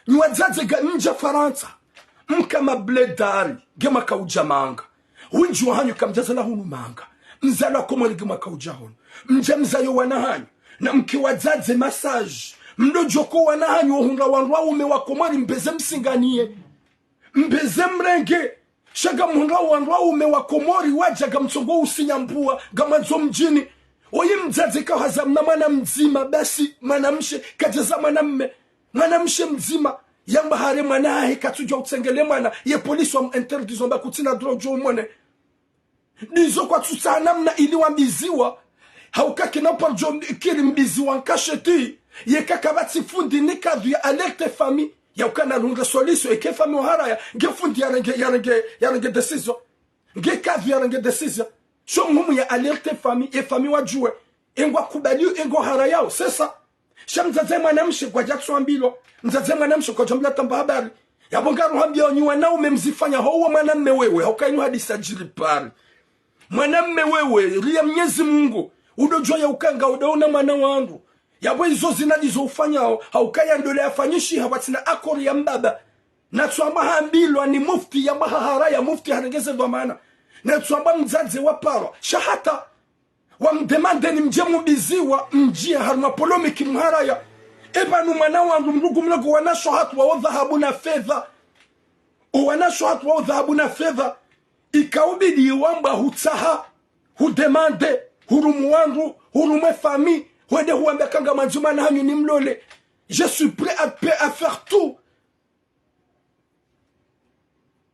Nyuadzaze ga nja Faransa. Mkama bledari, gema kaujamanga. Winji wa hanyu kamjaza la hunu manga. Mzala komori gema kaujahonu. Mjemzayo wanahanyu. Na mkiwadzaze massage. Mdojoko wanahanyu ohunga wanrua ume wakomori mbeze msinganie. Mbeze mrenge. Shaga mhunga wanrua ume wakomori wajaga msongo usinyambua. Gamazo mjini. Oye mzaze kawaza mnamana mzima basi manamshe kajaza manamme. Manamshe mzima. Yamba hare manahe katuja utsengele mana ye polisi wa interdisons ba kutina drojo mone dizo kwa tsana mna ili wambiziwa haukaki na parjo kiri mbiziwa nkasheti ye kakabati fundi nikadu ya alerte famille ya ukana lunga solution eke famille haraya nge fundi yarenge decision nge kadu yarenge decision so mumu ya alerte famille e famille wajue engwa kubaliu engwa haraya c'est ça shamzaze mwanamshe kwa jakso ambilo mzaze mwanamshe kwa jambla tamba habari yabongaru hambia onywa na umemzifanya howo mwanamme wewe haukainu hadisa jiri pari mwanamme wewe ria Mwenyezi Mungu udojwa ya ukanga udaona mwana wangu yabo hizo zinadizo ufanyao haukaya ndole afanyishi hawatina akori ya mbaba na tuamba hambilo ni mufti ya mahahara ya mufti harengeze dhamana na tuamba mzaze waparo shahata wamdemande ni mjemu biziwa mjia harma polomiki mharaya eba numana wangu mrugu mlagu wanasho hatu wa dhahabu na fedha wanasho hatu wa dhahabu na fedha ikaubidi wamba hutaha hudemande hurumu wangu hurume fami wede huambe kanga manjumana hanyu ni mlole je suis prêt à faire tout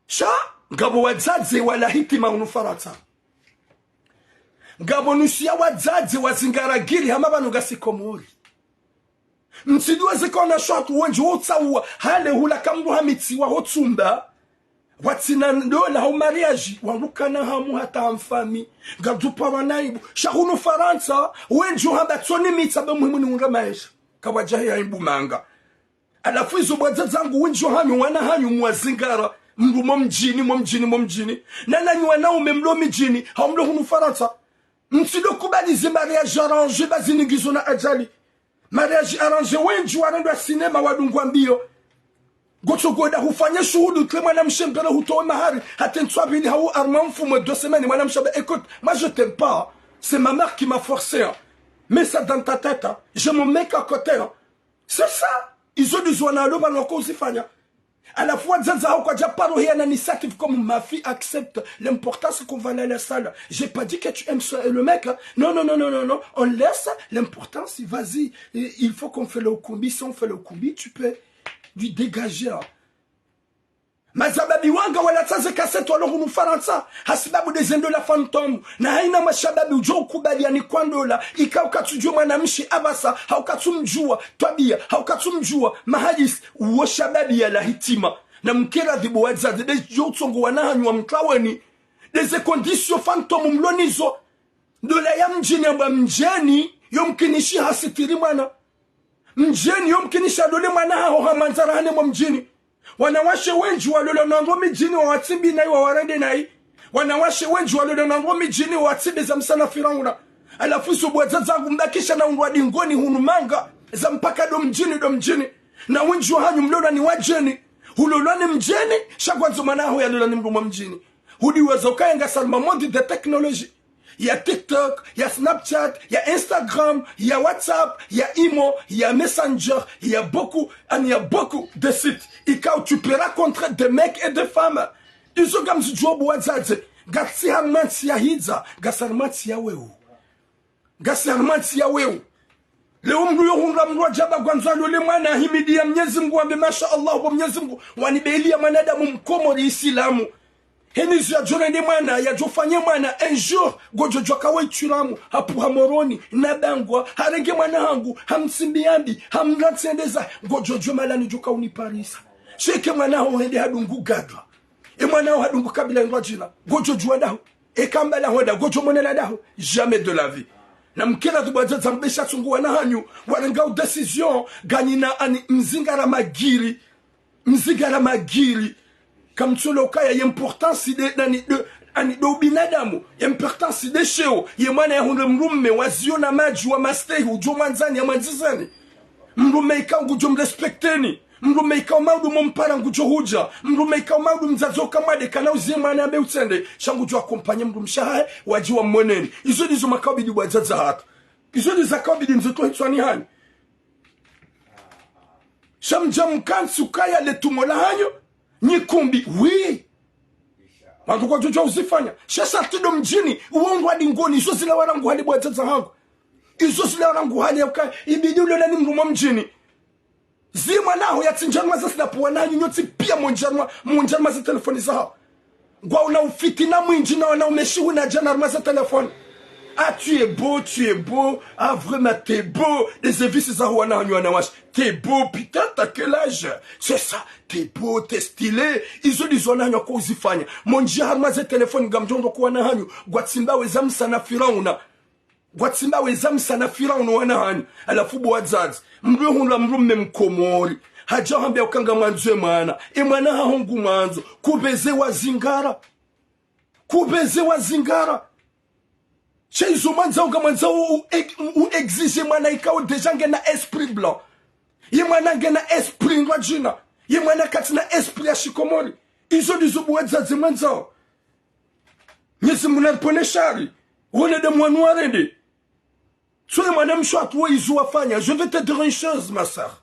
sha ngabo wadzaze wala hitima unufarata ngabo nusia wadzaze wazingaragiri hama banu gasikomuri msiduwa zikona shatu wenji wotsawa hale hula kambu hamitiwa hotsumba watina ndola hau mariage warukana hamu hata hamfami gadupa wanaibu shahunu Faransa wenji hamba tsoni mitsabe muhimu unga maisha kawajahi ya imbu manga alafu izo bwadzangu wenji hanyu wana hanyu mwazingara mrumo mjini nana nywana umemlo mjini haumlo hunu Faransa msido kubalize mariage arrangé bazinigizo na ajali mariage arrangé wenji warendwa sinema wadungwa mbio gocho goda hufanya shuhudu kle mwana mshembele hutoe mahari hatentswa bili hau arma mfumo 2 semaines mwana mshabe écoute moi je t'aime pas c'est ma mère qui m'a forcé Mets ça dans ta tête. Hein. Je me mets à côté. Hein. C'est ça. Ils ont dit à la fois, comme ma fille accepte l'importance qu'on va aller à la salle. J'ai pas dit que tu aimes le mec. Hein. Non, non, non, non, non, non. On laisse l'importance. Vas-y. Il faut qu'on fait le combi. Si on fait le combi, tu peux lui dégager. Hein. Mazababi wanga wala tsaze kaseto alongo mufaransa hasibabu dezendo la fantôme na haina mashababi ujo kubaliani kwandola ikaukatujua mwanamshi abasa haukatumjua twabia haukatumjua mahadis uwo shababi ya la hitima na mkera dhibu wadzaze de jotsongo wanahanywa mkaweni deze conditions fantôme mlonizo dola ya mjini amba mjeni yomkinishi hasitiri mwana mjeni yomkinishi adole mwana hao hamanzara hane mwa mjini wanawashe wenji walolo nangwa mijini wa watimbi na wa warende na wanawashe wenji walolo nangwa mijini wa watimbi za msana firauna alafu subwaza zangu mbakisha na undwa dingoni hunumanga za mpaka do mjini na wenji wa hanyu mlola ni wajeni hulolani mjini shakwanzo manaho ya lola ni mruma mjini hudiweza ukayenga salma modi de technology ya TikTok, ya Snapchat, ya Instagram, ya WhatsApp, ya Imo, ya Messenger, il y a beaucoup de sites. Et quand tu peux rencontrer des mecs et des femmes, ils ont comme ce job WhatsApp. Gatsi harmanti ya hiza, gasarmanti ya weu. Gasarmanti ya weu. Leo mruyo hunga mruwa jaba gwanzalo le mwana himidi ya mnyezi mgu wambe masha Allah wa mnyezi mgu wanibeli ya manadamu mkomori isilamu. Henizu ya jorende mwana ya jofanye mwana un jour gojo kawe churamu hapu hamoroni nabangwa harenge mwana hangu hamsimbiambi hamratsendeza gojo malani joka uniparisa sheke mwana ho hende hadungu gadwa mwana ho hadungu kabila ngwajina gojo juadaho kambala hoda gojo monela daho jamais de la vie na mkela tubaza zambesha tsungu wana hanyu waranga decision ganina ani mzingara magiri kamtsolo kaya importance de binadamu importance de sheo yemwana ya hunde mrumme waziona maji wa mastei ujo manzani ya manzizani mrumme ikangu jo mrespekteni mrumme ikao maudu mompara ngujo huja mrumme ikao maudu mzazoka made kana uzie mwana ambe utsende shangu jo akompanye mrumshahe wajiwa mweneni izo nizo makabidi wazaza hata izo nizo makabidi mzoto hitswani hani shamjam kansu kaya letumola hanyo Nikumbi, oui. Wangu kwa jojo uzifanya. Shasa tido mjini, uongo hadi ngoni, iso sila warangu hali bwa tata hangu. Iso sila warangu hali ya ukai, ibidi ule nani mruma mjini. Zima naho ya tinjanwa za sila puwa na nyoti pia monjanwa za telefoni za hao. Gwa una ufiti na mwinji na wana umeshihu na janarma za telefoni. Ah, tu es beau. Ah, vraiment, t'es beau. Les évices, ça, t'es beau, putain, t'as quel âge? C'est ça, t'es beau, t'es stylé. Ils ont dit, on a quoi uzifanya. Mon dieu, harmaze téléphone, gamjondo kwa na hanyu. Gwatsimba wezam sana firauna. Gwatsimba wezam sana firauna wana hanyu. Alafubu wadzadzi. Mrwe hunla mrume mkomori. Haja hambia ukanga manzwe mana. Mana hahongu manzo. Kubeze wa zingara. Chez les humains, ou exige mana ikao deja ngena esprit blanc. Yemana ngena esprit ngwajina. Yemana katina esprit ashikomori. Izo dizubuweza zimanzao. Nyesi muna pone shari. Wone de mwa noirende. Soye mwana mshwat wo izu wafanya. Je vais te dire une chose, ma sœur.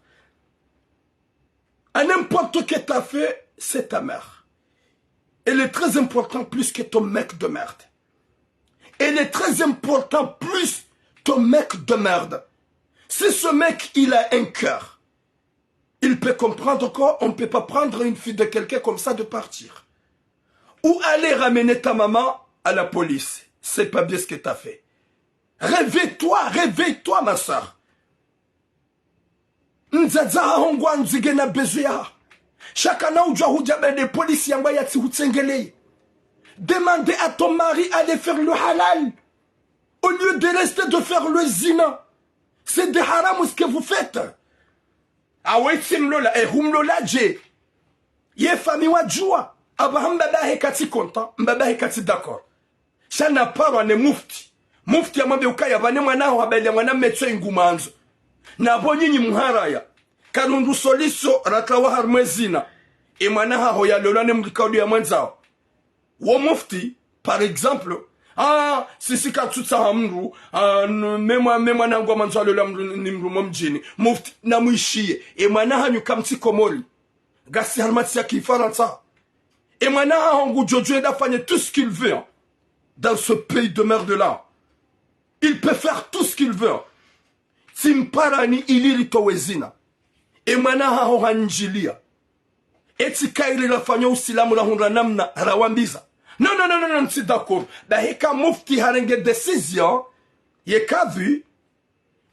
À n'importe que t'as fait, c'est ta mère. Elle est très importante plus que ton mec de merde. Elle est très important plus ton mec de merde. Si ce mec, il a un cœur, il peut comprendre qu'on ne peut pas prendre une fille de quelqu'un comme ça de partir. Ou aller ramener ta maman à la police. C'est pas bien ce que tu as fait. Réveille-toi, ma soeur. Nzaza hongwa nzigena bezuya. Chacun ujua hujaba des policiers yamba yati hutsengele. Demandez à ton mari d'aller faire le halal. Au lieu de rester de faire le zina. C'est des haram ce que vous faites. Ah ouais, simlola, humlola je. Ye fami wa jua. Abraham baba hekati content, baba hekati d'accord. Shana parwa ne mufti. Mufti ya mambe ukaya vane mwana habele mwana metso ngumanzo. Na bonyinyi muharaya. Karundu soliso ratawa harmezina. E mwana ho ya lolane mrikaudu ya mwanzao. Wo mufti, par exemple, Ah, sisi katutsa hamru, mema nangu wa manzalo la ni mrumo mjini. Mufti na muishie. E mwana hanyu kamti komori. Gasi harmati ya kifaransa. Et maintenant, Jojo a fait tout ce qu'il veut dans ce pays de merde-là. Il peut faire tout ce qu'il veut. Timparani iliri towezina. Et maintenant, on anjilia. Et tikairi la fanyo usilamu la hundra namna rawambiza. Non, c'est d'accord. Bahika mufti harenge décision. Yeka vu.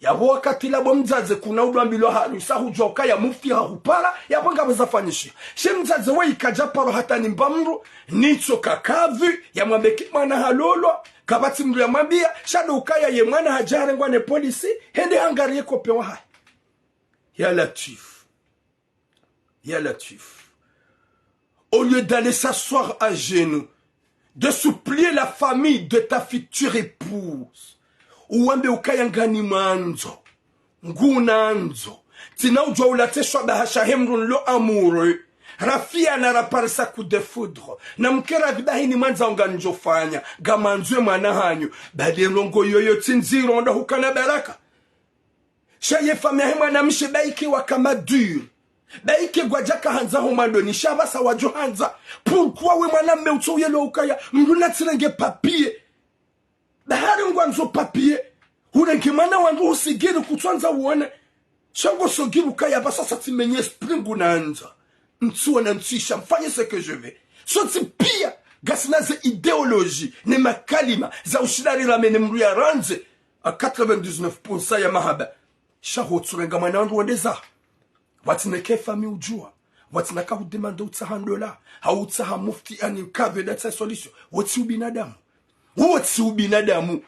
Ya wakati la bomzaze kuna udwambilo harusa hujoka ya mufti harupara ya panga bazafanyisha. Shemzaze wa ikaja paro hata nimbamru nicho kakavu ya mwambeki mwana halolo kabati mru ya mwambia shado ukaya ye mwana hajare ngwane polisi hende hangariye kopewa hai. Ya Latif. Au lieu d'aller s'asseoir à genoux, de supplier la famille de ta future épouse, uwambe ukaya ngani manzo ngunanzo tina ujwa ulateshwa bahasha hemrun lo amuru rafia na raparisa kude foudre na mkera vidahini manza unganjofanya gamanzwe mwana hanyu bade rongo yoyo tinziro onda hukana baraka shaye famia hema na mshe baiki wakama dur baiki gwajaka hanza humando ni shabasa wajo hanza pourquoi we mwana meucho yelo ukaya mruna tirenge papier bahari ngwanzo papier hurenke mana wangu usigiri kutwanza uone shango sogiru kaya basa sati menye springu nanza ntsuwa na ntisha mfanye ce que je vais soti pia gasina ze idéologie ne makalima za ushidari la mene mru ya ranze a 99% ya mahaba shaho tsurenga mana wangu wandeza watineke fami ujua watinaka hudemanda $100 hautaha mufti ani kave data solution wati ubinadamu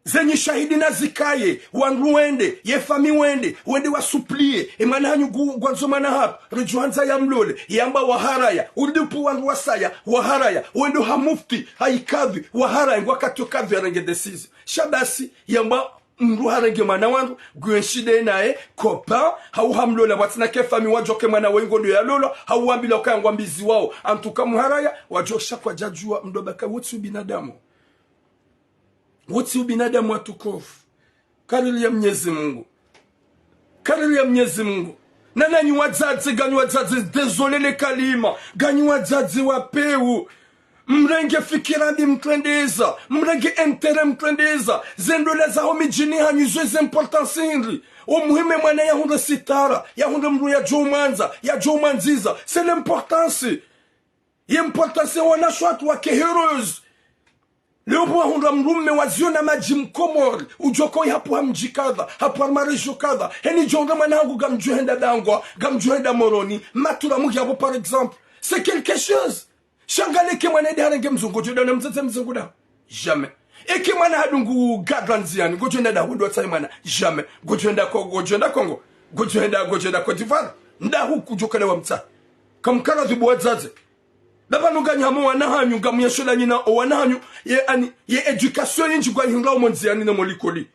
zenye shahidi na zikaye wangu wende ye fami wende wa suplie emana hanyu gwanzo mana hapa rejuanza ya mlole yamba waharaya undupu wangu wasaya waharaya wendo hamufti haikavi waharaya wakati kavi arenge decision shabasi yamba mru harenge mana wangu gwenshide nae kopa hau hamlole watina ke fami wajoke mana wengo ndo ya lolo hau wambila ukaya ngwambizi wao antuka muharaya wajosha kwa jajua mdobaka wotu binadamu wote ubinadamu watukufu karili ya Mwenyezi Mungu na nanyi wazazi désolé les kalima ganyi wazazi wapeu mrenge fikira ndi mtrendeza mrenge entere mtrendeza zendola za homijini hanyuzwe importance inri umuhime mwana ya hunde sitara ya hunde mru ya jomanza ya jomanziza c'est l'importance wana shwatu wake heureuse leo bwa hundra mrume waziona maji mkomori ujokoi hapo hamjikadha hapo amarejo kadha heni jonga manangu gamjuhenda dangwa gamjuhenda moroni matura mugi hapo par exemple c'est quelque chose shangaleke mwana darenge mzungu joda na mzete mzungu da jamais eke mwana hadungu gadranziani gojenda da hundo tsai mwana jamais gojenda Congo gojenda Cote d'Ivoire nda huku jokala wa mtsa kamkara dhibwa zaze Baba nuganya hamu wanahanyu gamuyashola nyina o wanahanyu ye education yinji kwa hinga umonzi yani na molikoli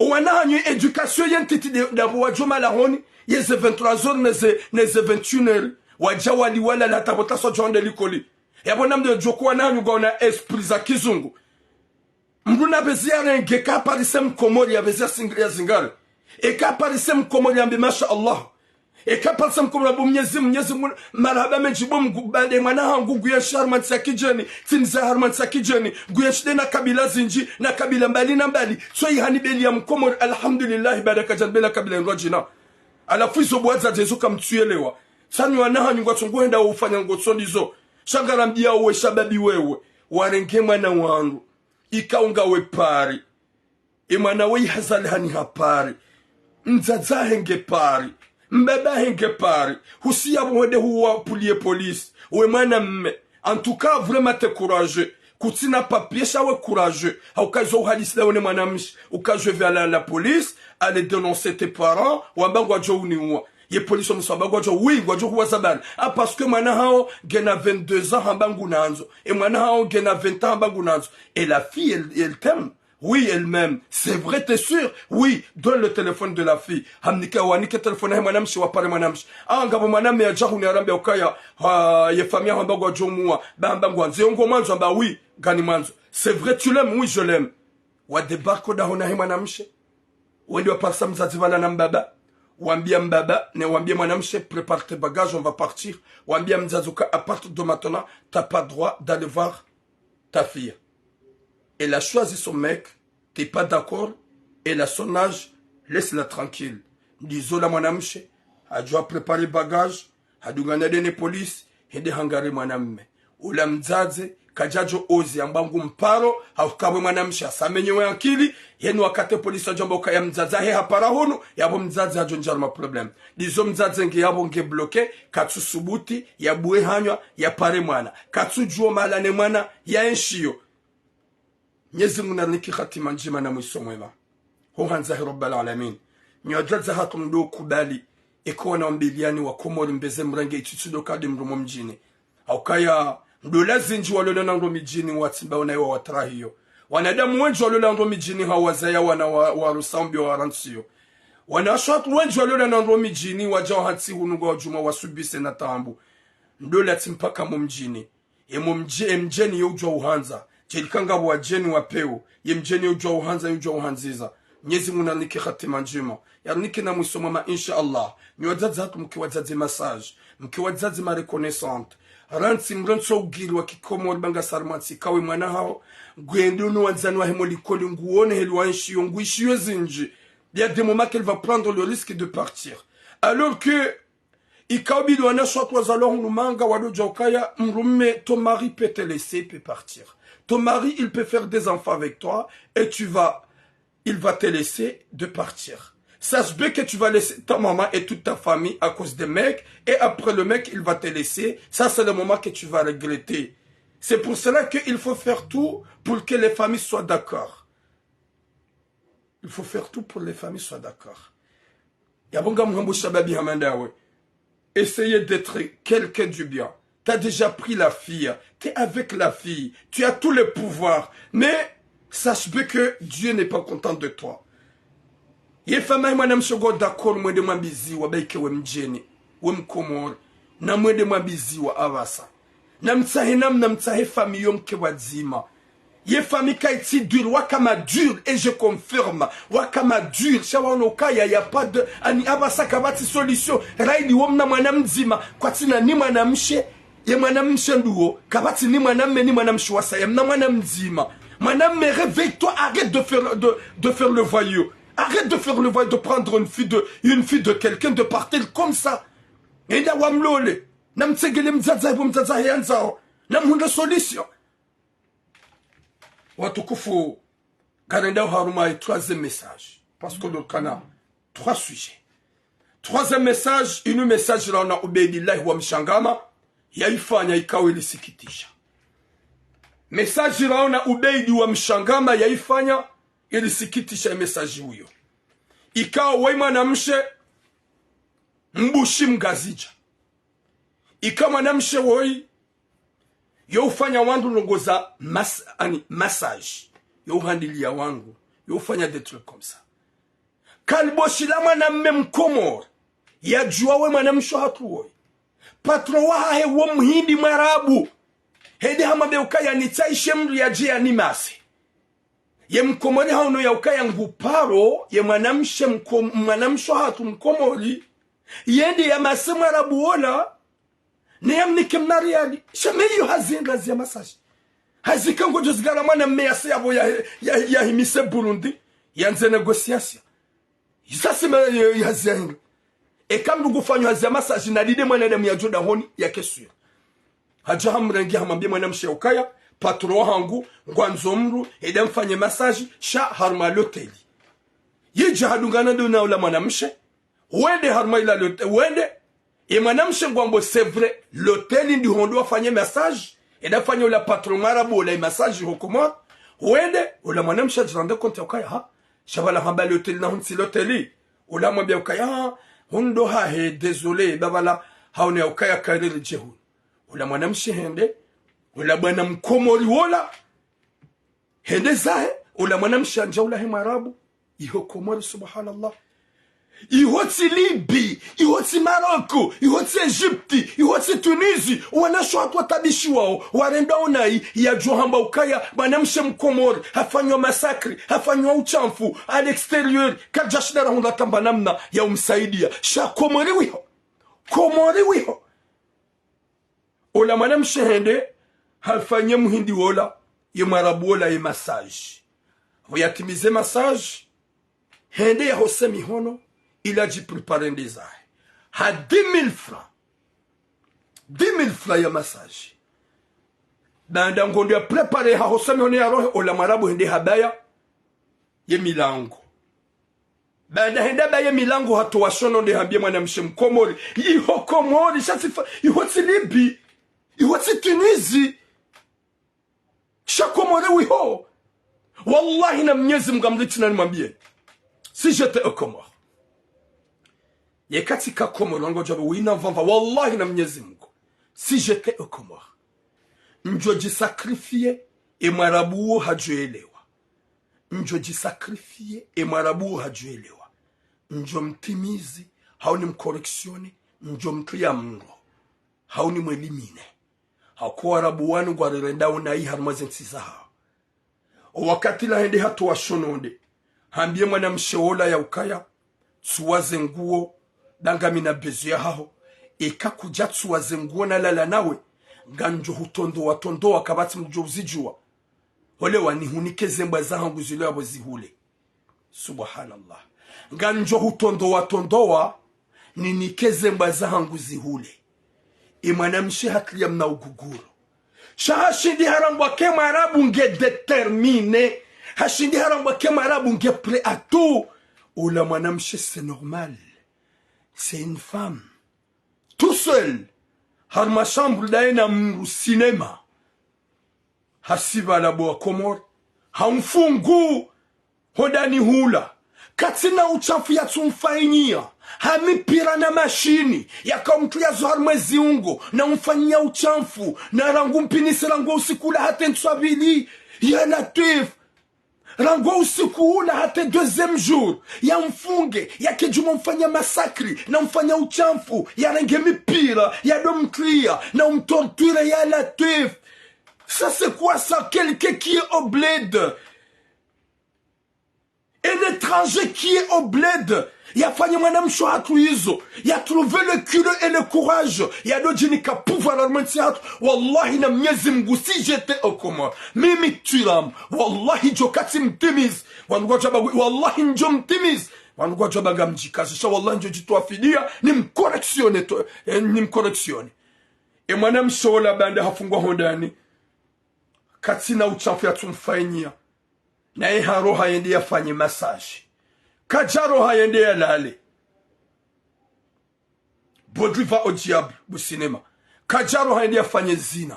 o wanahanyu education yentiti da wajoma la honi ye 23h neze 21h wajawali wala la tabota so jonde likoli yabona mde joko wanahanyu gona esprit za kizungu mbuna bezia renge ka parisem komori ya bezia singria zingare e ka parisem komori ambe masha Allah e kapalsam kumra bu Mwenyezi marhaba mejibu mgubade mwana hangu guya sharman sakijeni tinza harman sakijeni guya shidena kabila zinji na kabila mbali na mbali so ihani beli ya mkomor alhamdulillah baraka janbela kabila ngojina alafu izo bwaza jesu kamtuyelewa sani wana hanyu ngatunguenda ufanya ngotsondizo shangara mbia uwe shababi wewe warenge mwana wangu ikaunga we pari imana we hazali hani hapari mzaza henge pari mbeba henge pari husia mwede huwa pulie police we mwana mme en tout cas vraiment te courageux kutina papier shawe courageux haukazo uhalisila wene mwana mshi ukazo vers la police aller dénoncer tes parents wambangwa jo uniwa ye police msabagwa jo oui gwajo huwa sabana parce que mwana hao gena 22 ans hambangu nanzo et mwana hao gena 20 ans hambangu nanzo et la fille elle t'aime. Oui, elle-même. C'est vrai, t'es sûr? Oui, donne le téléphone de la fille. Hamnika wanike téléphone mwanam shi wapare mwanam shi. Ngabo mwanam ya jahu ni arambe okaya ye famia hambagwa jomua. Ba hambagwa nziongo manzo amba oui. gani manzo. C'est vrai tu l'aimes, oui je l'aime. Wa debarko da hona mwanamshe. Wendi wa parsa mzazi vala na mbaba. Wambia mbaba, ne wambia mwanamshe, prépare tes bagages, on va partir. Wambia mzazuka, à partir de maintenant, t'as pas droit d'aller voir ta fille. Elle a choisi son mec, t'es pas d'accord, elle a son âge, laisse-la tranquille. Dizola mwanamshe, ajua préparer bagage, hadugana dene police, hende hangare mwanamme. Ula mzaze, kajajo ozi ambangu mparo, haukawe mwanamshe, asamenyewe akili, yenu wakate polisi ajomba ukaya mzaza he hapara honu, yabo mzaze ajonjara ma problem. Dizo mzaze nge yabo nge bloke, katsu subuti, yabuwe hanywa, yapare mwana. Katsu juo malane mwana, ya enshio. Nyezi munarniki khatima njima na mwiso mwema. Huhanzahi Rabbal Alamin. Nyadlaza hatu mdo kubali. Eko na wambiliani wa komori mbeze mrenge itutudo kadi mrumo mjini. Haukaya mdola zinji walola na mrumo mjini watimba unaiwa watrahiyo. Wanadamu wenji walola mrumo mjini hawazaya wana warusambi wa waransiyo. Wanashatu wenji walola na mrumo mjini wajao hati hunuga wajuma wasubise na tambu. Mdola timpaka mjini. Mjeni yojwa uhanza. Jelikanga wa jeni wa peo. Mjeni yojwa uhanza yojwa uhanziza. Nyezi munaniki khatima njima. Yarniki na mwisoma ma insha Allah. Mkiwazazi hatu mkiwazazi massage. Mkiwazazi ma reconnaissante. Ransi mranso ugiri wa kikomo banga sarmatsi kawe mwana hao. Gwendo no wanzani wa hemoli koli nguone helu wanshi yonguishi yozinji. Il y a des moments qu'elle va prendre le risque de partir. Alors que ikaobi do ana soit wazalo manga wado jokaya mrume ton mari peut te laisser peut partir. Ton mari il peut faire des enfants avec toi et il va te laisser de partir. Sache bien que tu vas laisser ta maman et toute ta famille à cause des mecs. Et après le mec, il va te laisser. Ça, c'est le moment que tu vas regretter. C'est pour cela qu'il faut faire tout pour que les familles soient d'accord. Il faut faire tout pour que les familles soient d'accord. Essayez d'être quelqu'un du bien. Tu as déjà pris la fille. Tu es avec la fille. Tu as tous les pouvoirs. Mais sache bien que Dieu n'est pas content de toi. Yefama mwana mshogo d'accord mwende mwambizi wa baike we mjeni we mkomori na mwende mwambizi wa avasa na mtsahe famille mke wazima yefami kaiti dur wakama dur et je confirme wakama dur shawana ukaya ya pas de ani avasa kabati solution raidi womna mwana mzima kwa tina ni mwana mshe ye mwana mshe nduo kabati ni mwana mme ni mwana mshwasa ya mwana mzima mwana mme réveille-toi, arrête de faire le voyou. Arrête de faire le voyou, de prendre une fille de quelqu'un, de partir comme ça. Et là, wamlole. Nam tsegele mzaza mzaza yanzao. Nam hunda solution. Watukufu, Garenda Haruma est troisième message. Parce que le Kana, 3 sujets. Troisième message, une message là on a Ubedillahi wa mshangama. Yaifanya ikawa ilisikitisha. Message là on a Ubedi wa mshangama yaifanya ilisikitisha message huyo. Ikawa waima na mshe mbushi mgazija. Ikawa na mshe woi youfanya wandu nongoza massage. Youhandilia wangu. Youfanya des trucs comme ça. Kalboshi la mwana mmemkomor. Yajua we mwana msho hatu woi. Patro wahahe wo mhindi marabu. Hede hamabe ukaya nitaishe mdu ya jia ni masi. Ye mkomori hauno ya ukaya nguparo. Ye mwanamsho hatu mkomori. Yende ya masi marabu ola. Ne yamnike mnariali. Shameyo hazinga zia masaji. Hazikango jozgara mwana mmeyase yabo ya himise Burundi. Yanze negociation. Sasa yazinga. E kam nugufanywa hazia masaji na dide mwana demu ya joda honi ya kesua. Haja hamrengi hamambia mwana mshe ukaya. Patro hangu, ngwanzomru, eda mfanye masaji, sha harma loteli. Ye jahadungana do na ula mwana mshe. Wende harma ila loteli. Wende. E mwana mshe ngwambo c'est vrai. Loteli ndi hondo wafanye masaji. Eda fanye ula patro marabu ula masaji hokuma. Wende. Ula mwana mshe jirande konti ukaya ha. Shabala hamba loteli na hunsi loteli. Ula mwambia ukaya ha. Hundo ha he désolé. Babala haone ukaya karili jehun. Ula mwana mshe hende. Ula bwana mkomori wola. Hende zahe. Ula mwana mshanja ula hemarabu. Iho komori subhanallah. ihoti Libi, ihoti Maroko, ihoti Egypti, ihoti Tunisi, wanasho watu watabishi wao, warenda onai, ya johamba ukaya, banamshe mkomori, hafanywa masakri, hafanywa uchamfu, al exterior, kajashidara hunda kamba namna ya umsaidia, sha komori wiho. Ola manamshe hende, hafanya muhindi wola, ye marabu wola ye massage. Voyatimize massage, hende ya hose mihono, il a dit préparer des ailes. À 10 000 francs. 10 000 francs ya massage. Banda ngondo ya préparer ha hosami hone ya rohe ola marabu hende habaya ye milango. Banda hende habaya milango hatu washono de hambia mwana mkomori. Iho komori, shasifa, iho Libi, iho Tunisi. Shakomori wiho. Wallahi na mnyezi mgamditi na nimambie. Si j'étais au Comore. Yekatika Komoro ngo jabu wina vamba wallahi na Mwenyezi Mungu si j'étais au Comore njoji sacrifier et marabu hajuelewa njoji sacrifier et marabu hajuelewa njo mtimizi hauni mkoreksioni njo mtuya mro hauni mwelimine hakuwa rabu wanu kwa rerenda unai harmazen sizaha wakati la hende hatu washononde hambie mwana msheola ya ukaya tuwaze nguo dangami na bezu ya hao eka kujatsu wazenguo na lala nawe ganjo hutondo wa kabati mjozijua ole wanihunike zemba za hangu zile abo zihule subhanallah ganjo hutondo wa ninike zemba za hangu zihule imwanamshi hatli mna uguguru shahashindi harambwa kema arabu nge determine hashindi harambwa kema arabu nge prêt à tout ola mwanamshi c'est normal. C'est une femme. Tout seul. Har ma chambre d'aina mru cinéma. Hasiva la boa Komor. Hamfungu. Hodani hula. Katina uchafu ya tumfanyia. Hamipira na mashini. Yaka mtu ya zohar mwezi ungo. Na umfanyia uchafu. Na rangu mpinisi rangu usikula hata ntusabili. Ya Latif. Rango usiku ula hata deuxième jour ya mfunge ya kejuma mfanya masakri na mfanya uchamfu ya renge mipira ya domtria na umtorture ya Latif. Ça c'est quoi ça? Quelqu'un qui est au bled, un étranger qui est au bled yafanya mwanamsho hatu hizo ya trouver le culot et le courage ya dojinika pouvoir armenti hatu wallahi na Mwenyezi Mungu si j'étais au Comore mimi turam wallahi jokati mtimiz wangoja bagu wallahi njo mtimiz wangoja baga mjikazisha wallahi njo jitoa fidia ni mkoreksione e mwanamsho la banda hafungwa hondani katina uchafu ya tumfanyia na haro haendi yafanye massage Kajaro hayende ya lale. Baudry va au diable, au cinéma. Kajaro hayende ya fanye zina.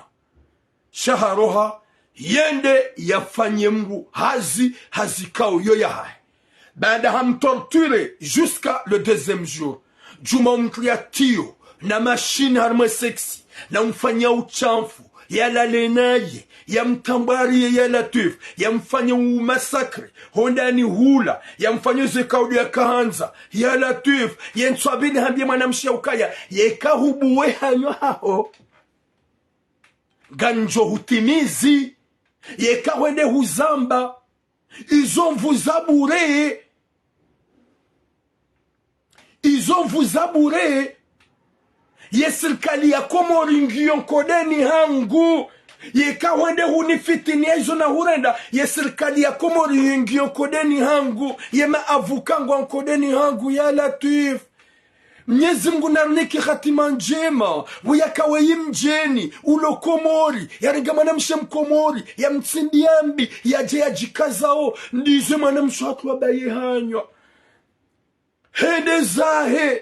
Shaharoha, yende ya fanye mru, hazikao yo ya hai. Banda ham torture jusqu'à le deuxième jour. Juma mtria tiyo, na machine harme sexy, na mfanya uchamfu. Ya lalenaye, ya mtambari ya Latif, ya mfanya umasakri, hondani hula, ya mfanya zekaudu ya kahanza, ya Latif, ya nswabini hambia manamshi ya ukaya, ya kahubuwe hanyo hao. Ganjo hutimizi, ya kawende huzamba, izo mvuzabure, ye serikali ya Komori ngiyo kodeni hangu ye kawende hunifitini hizo na hurenda ye serikali ya Komori ngiyo kodeni hangu ye maavukangu kodeni hangu ya Latif. Mwenyezi Mungu narniki khatima njema wuyakawe yimjeni ulo Komori yarenga mwanamshe mkomori ya mtsindiambi yaje yajikazao ndizo mwanamshe watu wabaye hanywa hende zahe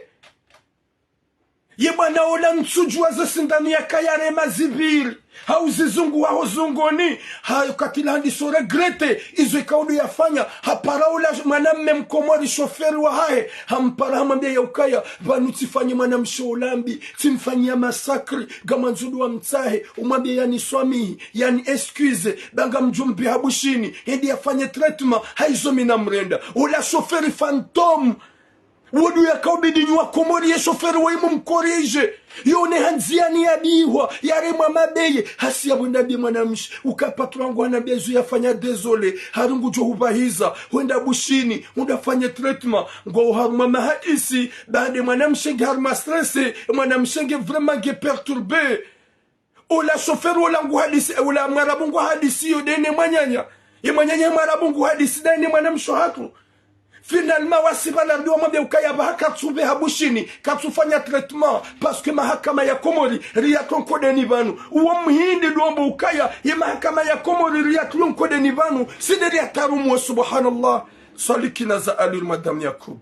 ye bwana ola mtsujua za sindani ya kayare mazibiri hauzizungu waho zungoni hayo katila handi so regrete izo ikaudu yafanya hapara ula mwanamme mkomori shoferi wa hae hampara hamambia ya ukaya vanu tifanye mwanamsho ulambi timfanyia masakri gama nzudu wa mtahe umambia yani swami yani excuse banga mjumbi habushini hindi yafanye treatment haizo mina mrenda ula shoferi phantom wodu ya kaubidi nywa komori ya shoferi wa imu mkoreje yone hanziani ya biwa yare mwa mabeye hasi ya mwendabi mwanamshi ukapatu wangu wanabezu ya fanya dezole harungu jo hubahiza huenda bushini udafanya tretma ngo haruma mahaisi baade mwanamshenge haruma stresse mwanamshenge vraiment ge perturbe ola shoferi ola ngu hadisi ola mwarabu ngu hadisi yodene mwanyanya mwanyanya mwarabu ngu hadisi dene mwanamsho hatu finalement wasibala ndio mwambia ukaya bahaka tsube habushini katsufanya traitement parce que mahakama ya Komori ria tonkode nivanu uwo mhindi dombo ukaya ya mahakama ya Komori ria tonkode nivanu sideri atarumu subhanallah salikina za alur madam Yakub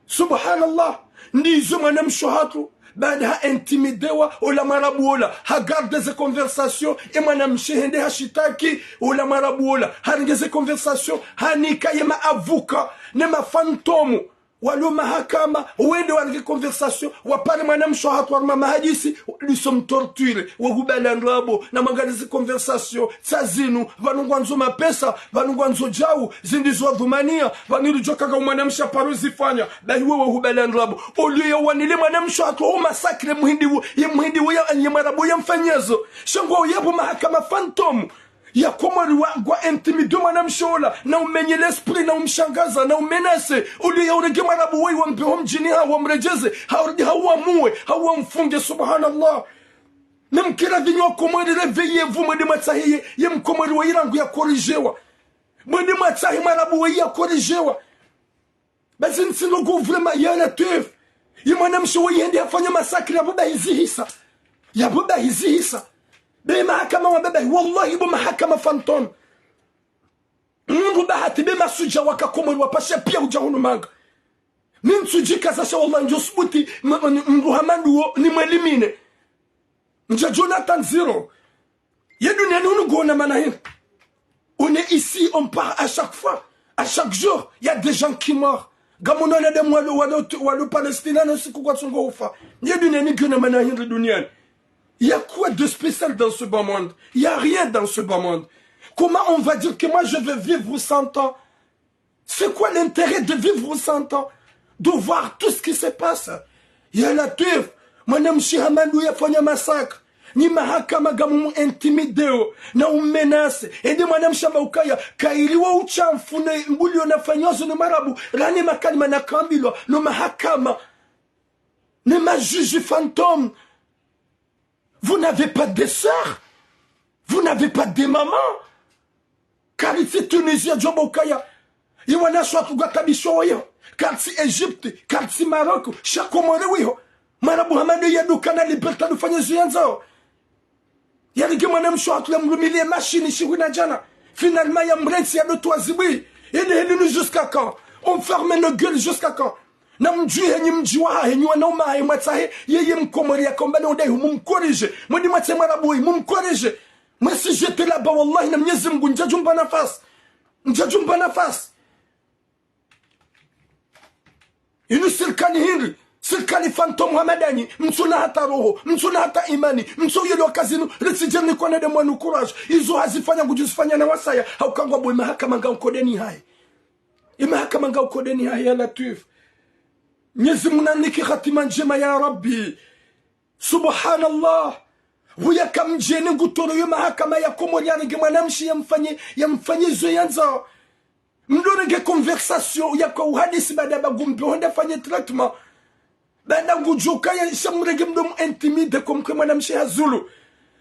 subhanallah ndizo mwanamsho hatu baada ha intimidewa ola marabu ola ha garde ze conversation e mwanamshi hende hashitaki ola marabu ola ha ngeze conversation ha nikaye ma avuka ne ma fantomu walo mahakama wende wange conversation wapale mwanamshi hatu wa mahadisi lisom torture wahubala nrabo na magalizi conversation tsazinu vanungwanzo mapesa vanungwanzo jau zindizo dhumania vaniru jokaga mwanamshi paruzi fanya la hiwe wahubala nrabo olio wanile mwanamshi hatu o masakre muhindi ya marabu ya mfanyezo shango yabo mahakama fantomu ya Komori wa intimido mwanamshola na umenye l'esprit na umshangaza na umenase uli ya urege marabu wei wa mpeho mjini hawa mrejeze hawa muwe hawa mfunge subhanallah nemkira vinyo Komori reveillez-vous mwede matsahiye ye mkomori wa irangu ya korijewa mwede matsahi marabu wei ya korijewa basi nsino vraiment ya la teuf ye mwanamsho wei hende afanya masakri ya baba hizihisa بمحكمة وبابا والله بمحكمة فانتون bahati bema suja wakakomori wapasha pia ujahunu manga min suji kazasha wallahi njosbuti mruhamandu ni mwelimine nja Jonathan Zero yedunia nunu gona manahin on est ici on part à chaque jour il y a des gens qui meurent gamonona de moi le palestinien aussi kwa tsongo ufa yedunia ni gona manahin duniani. Il y a quoi de spécial dans ce bas monde? Il n'y a rien dans ce bas monde. Comment on va dire que moi je vais vivre 100 ans? C'est quoi l'intérêt de vivre 100 ans? De voir tout ce qui se passe. Il y a la teuf. Madame Chihamadou y a fait un massacre. Ni mahakama gamu intimideo na menace. Et de Madame Chamaukaya, kailiwa uchamfune mbulio na fanyozo no marabu. Rani makani manakambilo no mahakama. Ne ma juge fantôme. Vous n'avez pas de sœurs? Vous n'avez pas de mamans? Car ici, Tunisie, Djobokaya, Iwana Swatugatabishoyo, car si Égypte, car si Maroc, Chakomorewio, Marabu Hamadou Yadou Kana Liberta de Fanyazuanzo. Yadike Madame Chouat, le machine, Chiwinajana. Finalement, Yambrens, Yadou Toazibi. Et de jusqu'à quand? On ferme nos gueules jusqu'à quand? Namjue ni mjiwa henyu na uma matsahe yeye mkomori akombana udai mumkorije mwadi matse marabu mumkorije masi jete là-bas wallahi na Mwenyezi Mungu njajumba nafasi inu sirkani hiri sirkani fantom hamadani msuna hata roho msuna hata imani mso yelo kazinu retsijeni kone de mwanu courage izo hazifanya kujifanya na wasaya haukangwa boy mahakama ngao kodeni hai mahakama ngao kodeni hai ya latif Mwenyezi Mungu naniki khatima njema ya Rabbi subhanallah huya kamjeni ngutoro yo mahakama ya Komori yange mwanamshi yamfanye zoyanza mdorege conversation ya kwa uhadisi baada bagumbe honda fanye traitement baada ngujuka ya shamrege mdomo intimide comme mwanamshi hazulu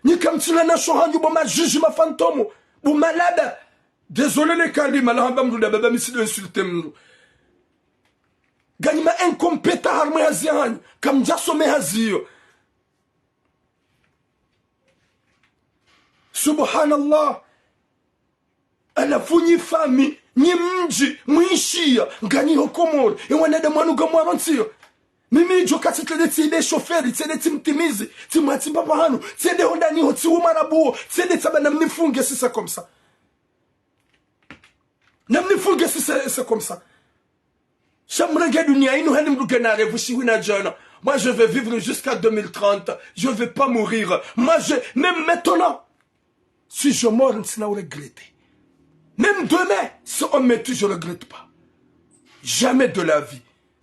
nikamtila na shohanyu boma juge ma fantomo bumalaba désolé les kalima la hamba mduda baba misido insulter mdu Ganima incompétent harme hazian kam jasome hazio subhanallah ala funyi fami ni mji mwishia ngani hokomori e wanada mwanu gamwarantsio mimi jo katitele tside chauffeur tsede timtimizi timati papa hanu tsede honda ni hoti umarabu tsede tabana mnifunge si ça comme ça namnifunge si c'est comme ça. Moi je vais vivre jusqu'à 2030. Je ne vais pas mourir. Même maintenant, si je meurs, je ne regretter. Même demain, si on me tue, je ne regrette pas. jamais de la vie.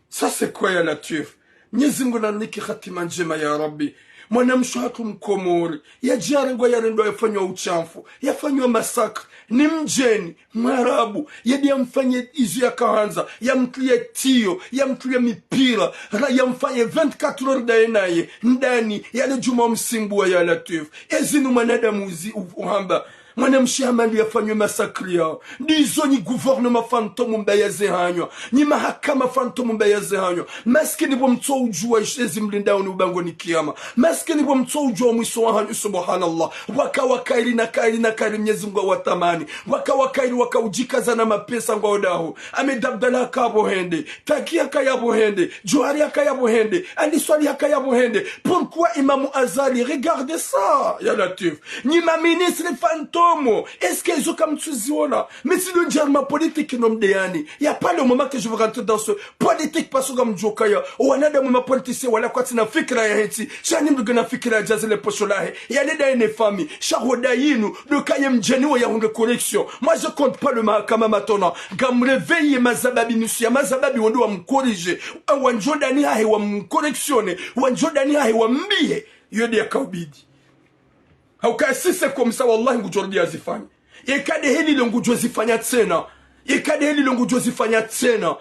Ça c'est quoi ya Latif? Mwenyezi Mungu ananiki hatima njema ya Rabbi. Mwanamsho hatu mkomori ya jarengwa ya rendo yafanywa uchamfu, yafanywa masakra, ni mjeni Mwarabu yedi yamfanye izu ya kahanza, yamtulie tiyo, yamtulie mipira, yamfanye 24 horas daenaye ndani yale juma msimbu wa ya Latif. Ezinu manadamu uhamba mwanamshi amali yafanywe masakri yao. Ndizo ni gouvernement fantôme mbayaze hanywa, ni mahakama fantôme mbayaze hanywa. Maskini bo mto ujua ishezi mlindao ni ubango ni kiyama. Maskini bo mto ujua mwiso wa hanyu subhanallah. Waka wakaili na kaili Mwenyezi Mungu watamani. Waka wakaili waka ujikaza na mapesa ngwa odaho. Amedabdala haka yabo hende, taki haka yabo hende, johari haka yabo hende, andiswali haka yabo hende. Pourquoi Imam Azali? Regardez ça ya Latif. Ni ma ministre fantôme. Est-ce qu'ils ont comme tu dis là? Mais si le dialogue politique non déani, il y a pas le moment que je veux rentrer dans ce politique parce que comme Jokaya, ou on a des moments politiciens, voilà quoi tu n'as fikra ya heti, chani mdugana fikra jazz les pocholahe, il y a des une famille, charodaïnu, le kayem jenu ya une correction. Moi je compte pas le mahakama maintenant. Gam réveiller mazababi nusia, mazababi wando wa mkorige, wanjodani hahe wa mcorrectionne, wanjodani hahe wa mbie, yodi ya kaubidi. Hauka si c'est comme ça wallahi ngujordi azifanya. Yekade heli lo ngujwa zifanya tena. Yekade heli lo ngujwa zifanya tena.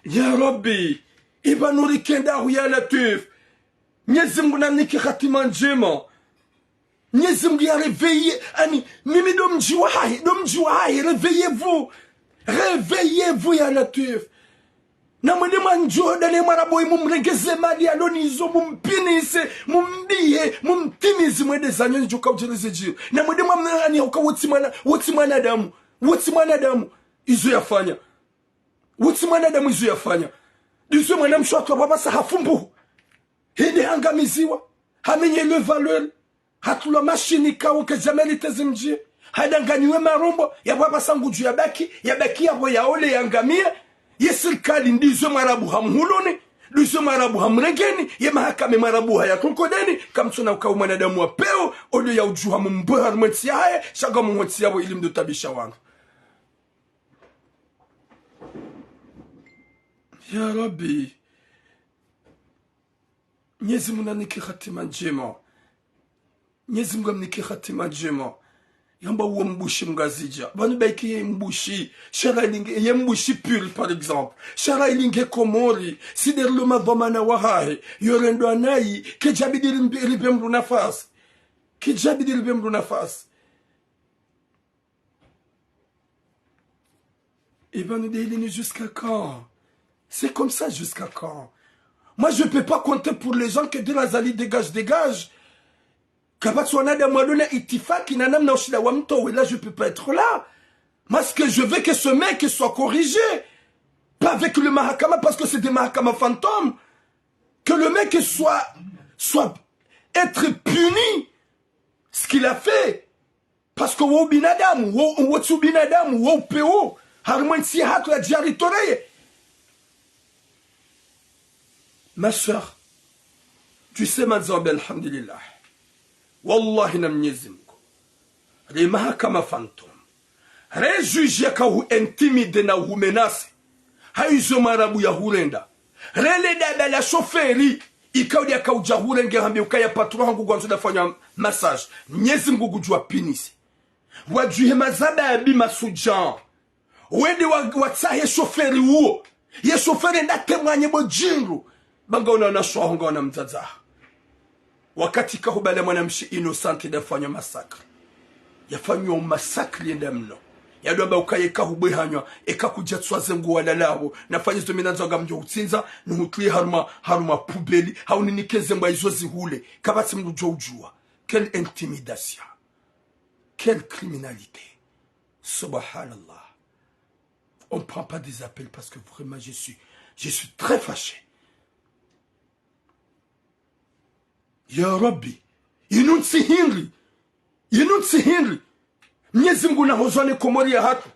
Ya Rabbi, ibanuri kenda ya Latif. Mwenyezi Mungu ananiki hatima njema. Mwenyezi Mungu ya réveiller ani mimi do mjiwa hai, réveillez-vous. Réveillez-vous ya Latif. Na mwende manjo dane maraboi mumregeze mali alonizo mumpinise mumbiye mumtimizi mwende zanyo njoka ujeleze jiro na mwende mwamnani uka woti mwanadamu izo yafanya woti mwanadamu izo yafanya dizo mwanamsho atwa baba sa hafumbu hende hangamiziwa hamenye le valeur hatula mashini kawo ke jamelite zimjie hadanganiwe marombo ya baba sangu juu ya baki yabo ya ole yangamie. Yeserikali ndizo marabu hamhulone, ndizo marabu hamregeni, ye mahakame marabu haya kunkodeni, kamsona ukawu mwanadamu wa peo, olo ya ujuha mumbuha mwenti hae, shaga mwenti yabo ili mdotabisha wangu. Ya Rabbi, Mwenyezi Mungu ananiki hatima njema. Mwenyezi Mungu ananiki hatima njema. Yamba uwa mbushi mgazija. Banu baiki ye mbushi. Shara ilinge, ye mbushi pur par exemple. Shara ilinge komori. Sider luma dhamana wahahe. Yorendo anayi. Kejabidi ribemru nafas. Kejabidi ribemru nafas. Et banu de ilini jusqu'à quand? C'est comme ça jusqu'à quand? Moi je peux pas compter pour les gens que de la Zali dégage. Là, je peux pas être là. Moi, ce que je veux que ce mec soit corrigé. Pas avec le mahakama, parce que c'est des mahakama fantômes. Que le mec soit être puni. Ce qu'il a fait. Parce que ma soeur, tu sais, Mazambe, alhamdulillah. Wallahi na Mwenyezi Mungu. Re mahakama phantom. Re juge yaka hu intimide na hu menace. Haizo marabu ya hurenda. Re le daba la chauffeuri. Ikaudi yaka ujahurenge hambi ukaya patro hangu gwanzo dafanya massage. Mwenyezi Mungu gujua pinisi. Wajuhe mazaba ya bima sujan. Wende watsahe chauffeuri uo. Ye chauffeuri ndate mwanye bojinru. Banga una shwahonga wana mzazaha. Wakati kahubale mwanamshi innocent dafanya masakre. Yafanywa masakre yenda mno. Yadwaba ukaye kahubwe hanywa eka kujatswaze ngo walalaho nafanya zo minazo gamjo utsinza nuhutwi haruma poubeli hauninikeze ngwa izo zihule kabatsi mrujo ujua. Quelle intimidation. Quelle criminalité. Subhanallah. On ne prend pas des appels parce que vraiment je suis très fâché. Ya Rabbi, inunsi hindri. Mwenyezi Mungu na hozwane komori ya hatu.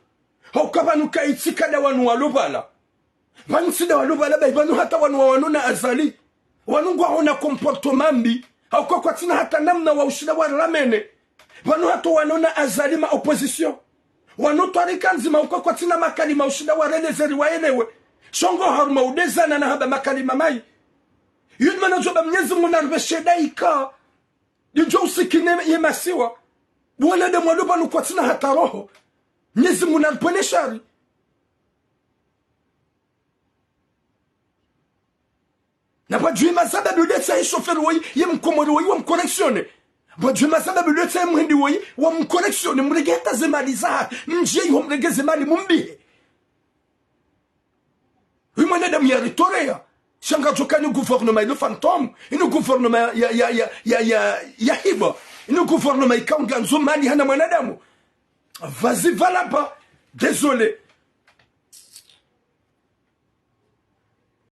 Haukabanuka itika da wanu walubala. Bansida walubala baibanu hata wanu wanuna azali. Wanungwa hona comportement mbi. Haukakwati na hata namna wa ushida wa ramene. Banu hata wanuna azali ma opposition. wanotwarika nzima uko kwa tina makalima ushida warelezeri waelewe shongo haruma udezana na haba makalima mai yudma na joba mnyezi munarbe sheda ika yunjo usikine yemasiwa wala de mwaluba kwa tina hata roho mnyezi munarpone shari na pa jwima sababu uleta hii shoferi woi ye mkomori woi wa mkoreksione pa jwima sababu uleta hii mhendi woi wa mkoreksione mregeta zemali zaha mjie yu mrege zemali mumbihe hui mwanadamu ya ritorea shanga toka ni gouvernement ilo fantôme ino gouvernement ya hiba ino gouvernement ikaunga nzo mali hana mwanadamu vas-y va là-bas désolé